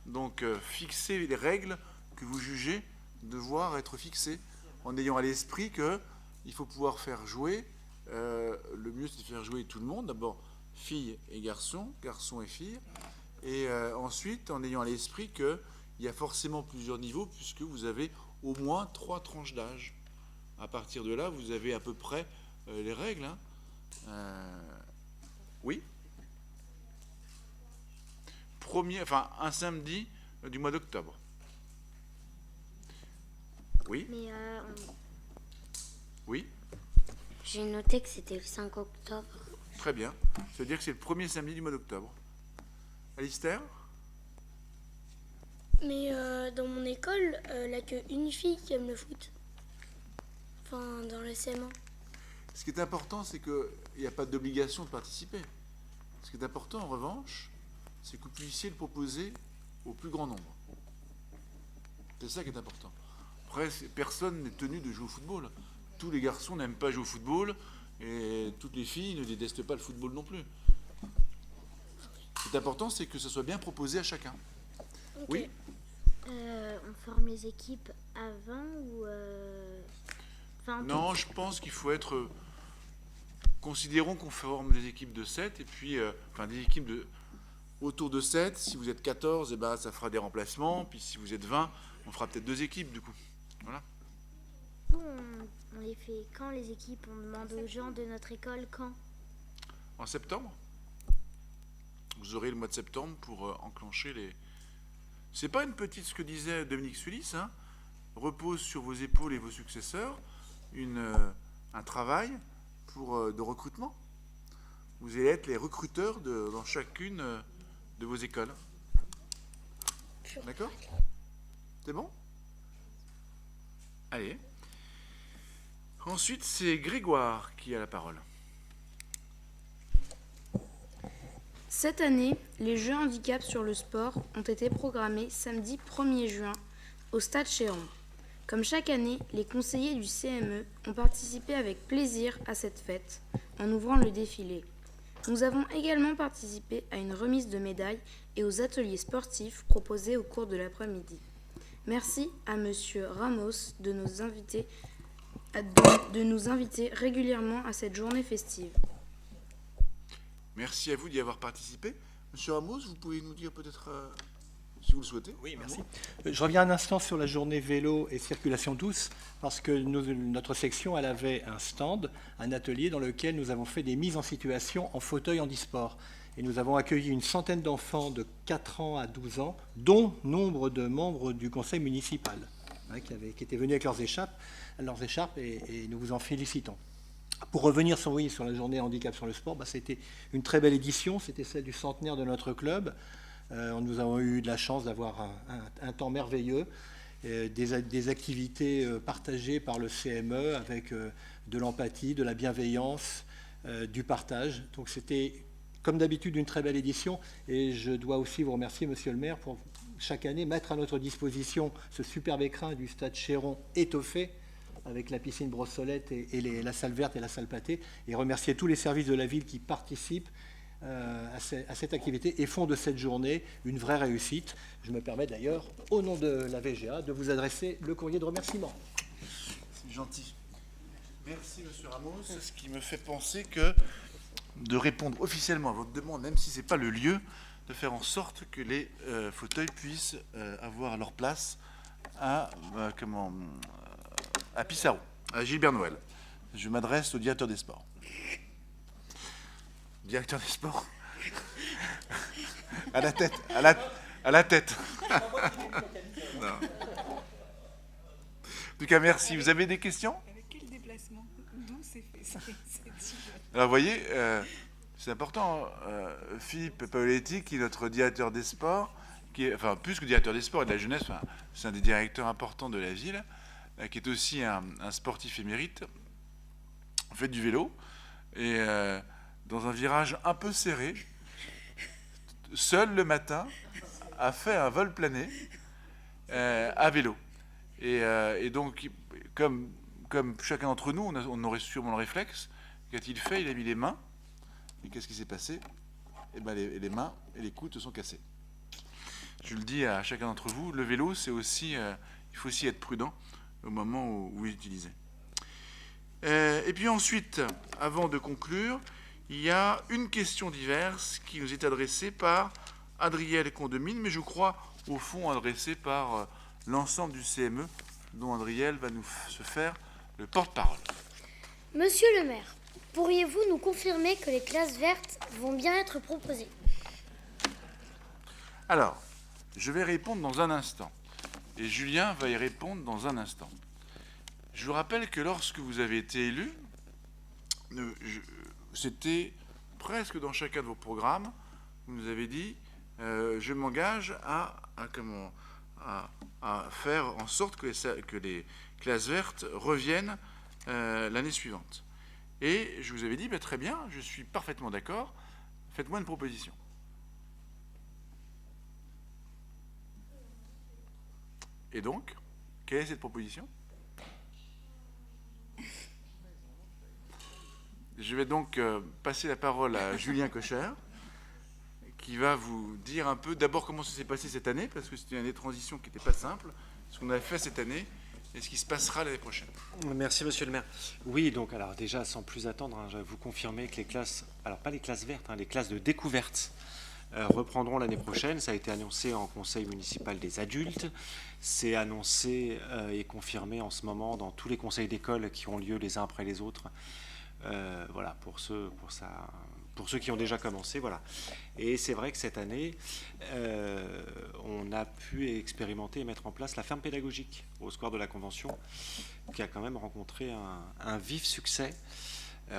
Donc, fixez les règles que vous jugez devoir être fixées, en ayant à l'esprit qu'il faut pouvoir faire jouer. Le mieux, c'est de faire jouer tout le monde. D'abord, filles et garçons, garçons et filles. Et ensuite, en ayant à l'esprit qu'il y a forcément plusieurs niveaux, puisque vous avez au moins 3 tranches d'âge. À partir de là, vous avez à peu près les règles. Oui. Un samedi du mois d'octobre. Oui. Mais oui. J'ai noté que c'était le 5 octobre. Très bien. Ça veut dire que c'est le premier samedi du mois d'octobre. Alistair? Mais dans mon école, il n'y a qu'une fille qui aime le foot. Enfin, dans le CM1. Ce qui est important, c'est qu'il n'y a pas d'obligation de participer. Ce qui est important, en revanche, c'est que vous puissiez le proposer au plus grand nombre. C'est ça qui est important. Après, personne n'est tenu de jouer au football. Tous les garçons n'aiment pas jouer au football et toutes les filles ne détestent pas le football non plus. Ce qui est important, c'est que ce soit bien proposé à chacun. Okay. Oui. On forme les équipes avant ou... Non, je pense qu'il faut être... Considérons qu'on forme des équipes de 7 et puis... des équipes autour de 7. Si vous êtes 14, ça fera des remplacements. Puis si vous êtes 20, on fera peut-être 2 équipes du coup. Voilà. On les fait quand les équipes? On demande aux gens de notre école quand? En septembre. Vous aurez le mois de septembre pour enclencher les... C'est pas une petite, ce que disait Dominique Sulis, hein, repose sur vos épaules et vos successeurs un travail de recrutement. Vous allez être les recruteurs dans chacune de vos écoles. D'accord? C'est bon? Allez. Ensuite, c'est Grégoire qui a la parole. Cette année, les Jeux handicap sur le sport ont été programmés samedi 1er juin au Stade Chéron. Comme chaque année, les conseillers du CME ont participé avec plaisir à cette fête en ouvrant le défilé. Nous avons également participé à une remise de médailles et aux ateliers sportifs proposés au cours de l'après-midi. Merci à Monsieur Ramos de nous inviter régulièrement à cette journée festive. Merci à vous d'y avoir participé. Monsieur Ramos, vous pouvez nous dire peut-être, si vous le souhaitez. Oui, merci. Je reviens un instant sur la journée vélo et circulation douce, parce que notre section, elle avait un stand, un atelier dans lequel nous avons fait des mises en situation en fauteuil handisport. Et nous avons accueilli une centaine d'enfants de 4 ans à 12 ans, dont nombre de membres du conseil municipal, qui étaient venus avec leurs écharpes et nous vous en félicitons. Pour revenir sur la journée handicap sur le sport, c'était une très belle édition, c'était celle du centenaire de notre club. Nous avons eu de la chance d'avoir un temps merveilleux, des activités partagées par le CME avec de l'empathie, de la bienveillance, du partage. Donc c'était comme d'habitude une très belle édition et je dois aussi vous remercier, monsieur le maire, pour chaque année mettre à notre disposition ce superbe écrin du Stade Chéron étoffé, avec la piscine Brossolette et la salle verte et la salle pâtée, et remercier tous les services de la ville qui participent à cette activité et font de cette journée une vraie réussite. Je me permets d'ailleurs, au nom de la VGA, de vous adresser le courrier de remerciement. C'est gentil. Merci, monsieur Ramos. Ce qui me fait penser que de répondre officiellement à votre demande, même si ce n'est pas le lieu, de faire en sorte que les fauteuils puissent avoir leur place à Pissarro, à Gilbert Noël. Je m'adresse au directeur des sports. Directeur des sports. À la tête. À la tête. Non. En tout cas, merci. Vous avez des questions? Avec quel déplacement? D'où c'est fait? Alors, vous voyez, c'est important. Philippe Paoletti, qui est notre directeur des sports, plus que directeur des sports et de la jeunesse, c'est un des directeurs importants de la ville, qui est aussi un sportif émérite, fait du vélo, et dans un virage un peu serré, seul le matin, a fait un vol plané à vélo. Et donc, comme chacun d'entre nous, on aurait sûrement le réflexe. Qu'a-t-il fait? Il a mis les mains. Et qu'est-ce qui s'est passé? Eh ben, les mains et les coudes se sont cassés. Je le dis à chacun d'entre vous, le vélo, c'est aussi, il faut aussi être prudent au moment où vous l'utilisez. Et puis ensuite, avant de conclure, il y a une question diverse qui nous est adressée par Adriel Condemine, mais je crois au fond adressée par l'ensemble du CME, dont Adriel va nous se faire le porte-parole. Monsieur le maire, pourriez-vous nous confirmer que les classes vertes vont bien être proposées? Alors, je vais répondre dans un instant, et Julien va y répondre dans un instant. Je vous rappelle que lorsque vous avez été élu, c'était presque dans chacun de vos programmes, vous nous avez dit je m'engage à faire en sorte que les classes vertes reviennent l'année suivante. Et je vous avais dit très bien, je suis parfaitement d'accord, faites-moi une proposition. Et donc, quelle est cette proposition? Je vais donc passer la parole à Julien Kocher, qui va vous dire un peu d'abord comment ça s'est passé cette année, parce que c'était une année de transition qui n'était pas simple, ce qu'on avait fait cette année et ce qui se passera l'année prochaine. Merci Monsieur le maire. Oui, donc alors déjà sans plus attendre, je vais vous confirmer que les classes, alors pas les classes vertes, les classes de découverte reprendront l'année prochaine. Ça a été annoncé en conseil municipal des adultes. C'est annoncé et confirmé en ce moment dans tous les conseils d'école qui ont lieu les uns après les autres. Voilà, pour ceux qui ont déjà commencé, voilà. Et c'est vrai que cette année, on a pu expérimenter et mettre en place la ferme pédagogique au square de la Convention, qui a quand même rencontré un vif succès.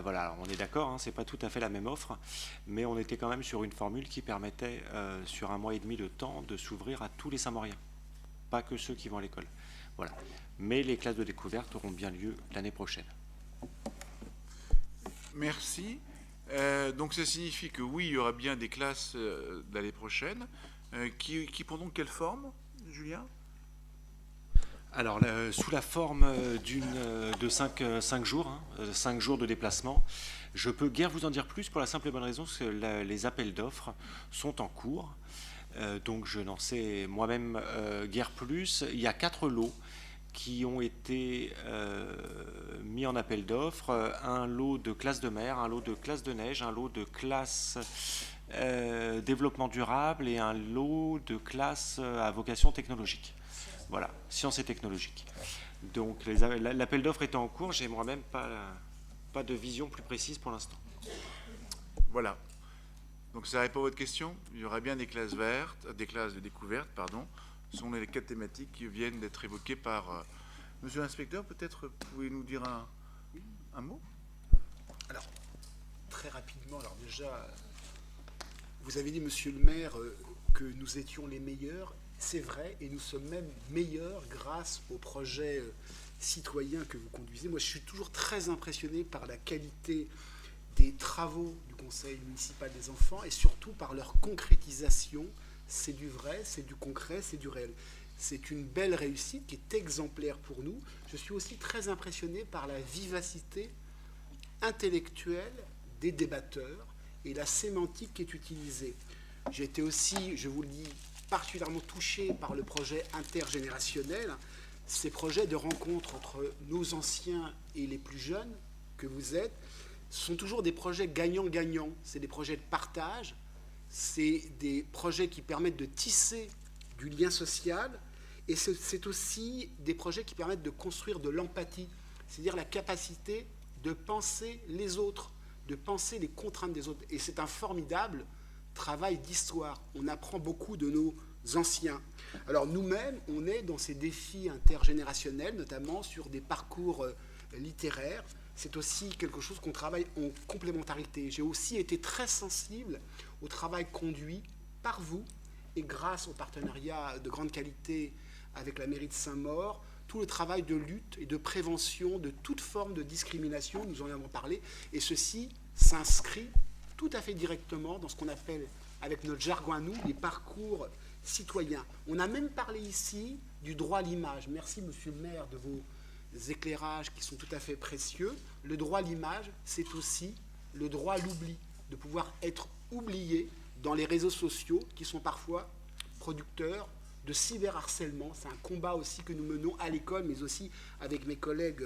Voilà, alors on est d'accord, c'est pas tout à fait la même offre, mais on était quand même sur une formule qui permettait, sur 1 mois et demi de temps, de s'ouvrir à tous les Saint-Mauriens, pas que ceux qui vont à l'école. Voilà. Mais les classes de découverte auront bien lieu l'année prochaine. Merci. Donc ça signifie que oui, il y aura bien des classes l'année prochaine. Qui prendront quelle forme, Julien? Alors, sous la forme de 5 jours, 5 jours de déplacement. Je peux guère vous en dire plus pour la simple et bonne raison que les appels d'offres sont en cours. Donc, je n'en sais moi-même guère plus. Il y a 4 lots qui ont été mis en appel d'offres. Un lot de classe de mer, un lot de classe de neige, un lot de classe développement durable et un lot de classe à vocation technologique. Voilà, sciences et technologiques. Donc l'appel d'offres est en cours, j'ai moi-même pas de vision plus précise pour l'instant. Voilà. Donc ça répond à votre question. Il y aura bien des classes vertes, des classes de découverte, pardon. Ce sont les 4 thématiques qui viennent d'être évoquées par Monsieur l'inspecteur. Peut-être pouvez-vous nous dire un mot? Alors, très rapidement, alors déjà, vous avez dit, Monsieur le maire, que nous étions les meilleurs. C'est vrai, et nous sommes même meilleurs grâce aux projets citoyens que vous conduisez. Moi, je suis toujours très impressionné par la qualité des travaux du conseil municipal des enfants et surtout par leur concrétisation. C'est du vrai, c'est du concret, c'est du réel. C'est une belle réussite qui est exemplaire pour nous. Je suis aussi très impressionné par la vivacité intellectuelle des débatteurs et la sémantique qui est utilisée. J'ai été aussi, je vous le dis, particulièrement touché par le projet intergénérationnel, ces projets de rencontre entre nos anciens et les plus jeunes que vous êtes, sont toujours des projets gagnant-gagnant. C'est des projets de partage, c'est des projets qui permettent de tisser du lien social, et c'est aussi des projets qui permettent de construire de l'empathie, c'est-à-dire la capacité de penser les autres, de penser les contraintes des autres. Et c'est un formidable travail d'histoire. On apprend beaucoup de nos anciens. Alors nous-mêmes, on est dans ces défis intergénérationnels, notamment sur des parcours littéraires. C'est aussi quelque chose qu'on travaille en complémentarité. J'ai aussi été très sensible au travail conduit par vous et grâce au partenariat de grande qualité avec la mairie de Saint-Maur, tout le travail de lutte et de prévention de toute forme de discrimination, nous en avons parlé, et ceci s'inscrit tout à fait directement dans ce qu'on appelle, avec notre jargon à nous, les parcours citoyen. On a même parlé ici du droit à l'image. Merci, monsieur le maire, de vos éclairages qui sont tout à fait précieux. Le droit à l'image, c'est aussi le droit à l'oubli, de pouvoir être oublié dans les réseaux sociaux qui sont parfois producteurs de cyberharcèlement. C'est un combat aussi que nous menons à l'école, mais aussi avec mes collègues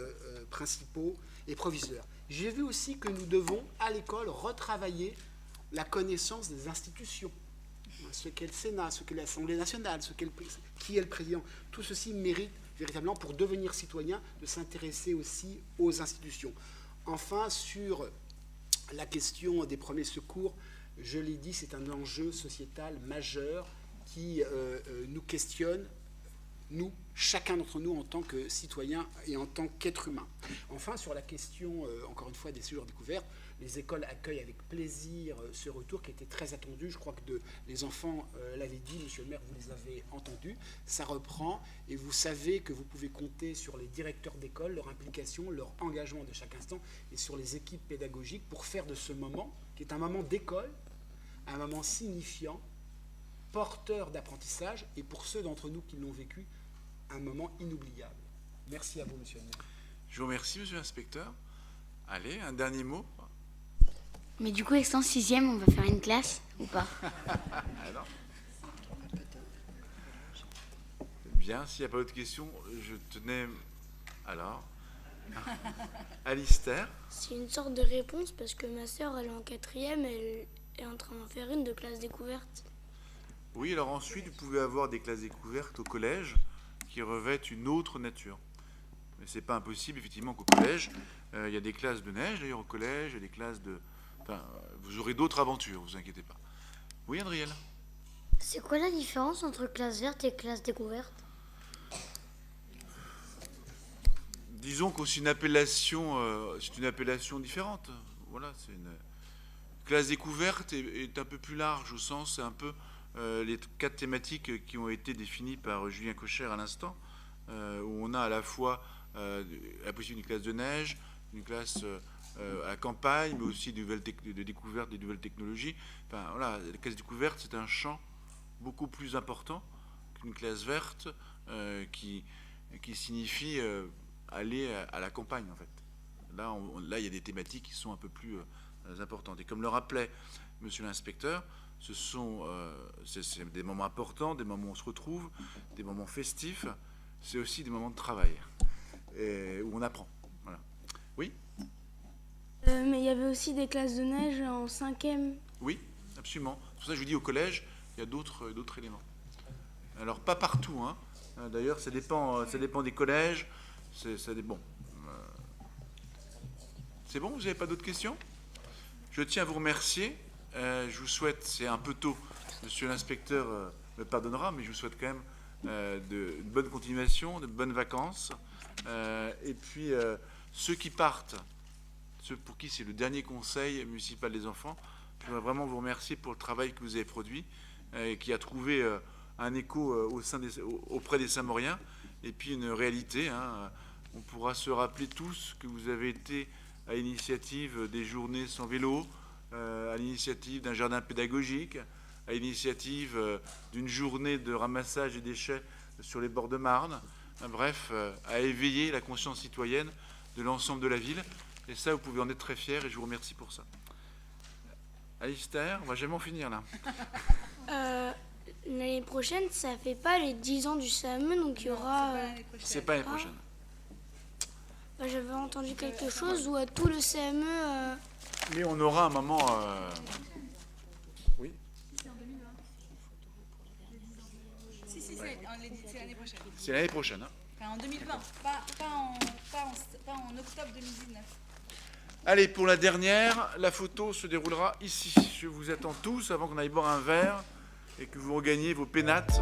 principaux et proviseurs. J'ai vu aussi que nous devons, à l'école, retravailler la connaissance des institutions. Ce qu'est le Sénat, ce qu'est l'Assemblée nationale, qui est le président. Tout ceci mérite véritablement, pour devenir citoyen, de s'intéresser aussi aux institutions. Enfin, sur la question des premiers secours, je l'ai dit, c'est un enjeu sociétal majeur qui nous questionne, nous, chacun d'entre nous en tant que citoyen et en tant qu'être humain. Enfin, sur la question, encore une fois, des séjours découvertes, les écoles accueillent avec plaisir ce retour qui était très attendu. Je crois que les enfants l'avaient dit, monsieur le maire, vous les avez entendus. Ça reprend et vous savez que vous pouvez compter sur les directeurs d'école, leur implication, leur engagement de chaque instant et sur les équipes pédagogiques pour faire de ce moment, qui est un moment d'école, un moment signifiant, porteur d'apprentissage et pour ceux d'entre nous qui l'ont vécu, un moment inoubliable. Merci à vous, monsieur le maire. Je vous remercie, monsieur l'inspecteur. Allez, un dernier mot. Mais du coup, est-ce qu'en 6e, on va faire une classe ou pas? Alors. Bien, s'il n'y a pas d'autres questions, je tenais... Alors, Alistair. C'est une sorte de réponse parce que ma sœur, elle est en 4e, elle est en train d'en faire une de classe découverte. Oui, alors ensuite, vous pouvez avoir des classes découvertes au collège qui revêtent une autre nature. Mais ce n'est pas impossible, effectivement, qu'au collège, il y a des classes de neige, d'ailleurs, au collège, il y a des classes de... Enfin, vous aurez d'autres aventures, ne vous inquiétez pas. Oui, Adriel? C'est quoi la différence entre classe verte et classe découverte? Disons que c'est une appellation différente. Voilà, c'est une classe découverte est un peu plus large au sens, c'est un peu les 4 thématiques qui ont été définies par Julien Cocher à l'instant, où on a à la fois la possibilité d'une classe de neige, une classe à la campagne, mais aussi de découverte des nouvelles technologies. Enfin, voilà, la classe découverte, c'est un champ beaucoup plus important qu'une classe verte qui signifie aller à la campagne, en fait. Là, il y a des thématiques qui sont un peu plus importantes. Et comme le rappelait monsieur l'inspecteur, c'est des moments importants, des moments où on se retrouve, des moments festifs, c'est aussi des moments de travail, où on apprend. Voilà. Oui? Mais il y avait aussi des classes de neige en 5e. Oui, absolument. C'est pour ça que je vous dis, au collège, il y a d'autres éléments. Alors, pas partout, hein. D'ailleurs, ça dépend des collèges. Bon. C'est bon, vous n'avez pas d'autres questions? Je tiens à vous remercier. Je vous souhaite, c'est un peu tôt, monsieur l'inspecteur me pardonnera, mais je vous souhaite quand même une bonne continuation, de bonnes vacances. Et puis, ceux qui partent, ceux pour qui c'est le dernier conseil municipal des enfants, je voudrais vraiment vous remercier pour le travail que vous avez produit et qui a trouvé un écho auprès des Saint-Mauriens et puis une réalité. Hein, on pourra se rappeler tous que vous avez été à l'initiative des journées sans vélo, à l'initiative d'un jardin pédagogique, à l'initiative d'une journée de ramassage des déchets sur les bords de Marne, bref, à éveiller la conscience citoyenne de l'ensemble de la ville. Et ça, vous pouvez en être très fiers et je vous remercie pour ça. Alistair, on va jamais en finir là. L'année prochaine, ça fait pas les 10 ans du CME, donc il y aura... C'est pas l'année prochaine. Bah, j'avais entendu quelque chose où à tout le CME... Mais on aura un moment... Oui. C'est en 2020. Si, c'est l'année prochaine. C'est l'année prochaine. Hein. Enfin, en 2020, pas en octobre 2019. Allez, pour la dernière, la photo se déroulera ici. Je vous attends tous avant qu'on aille boire un verre et que vous regagniez vos pénates.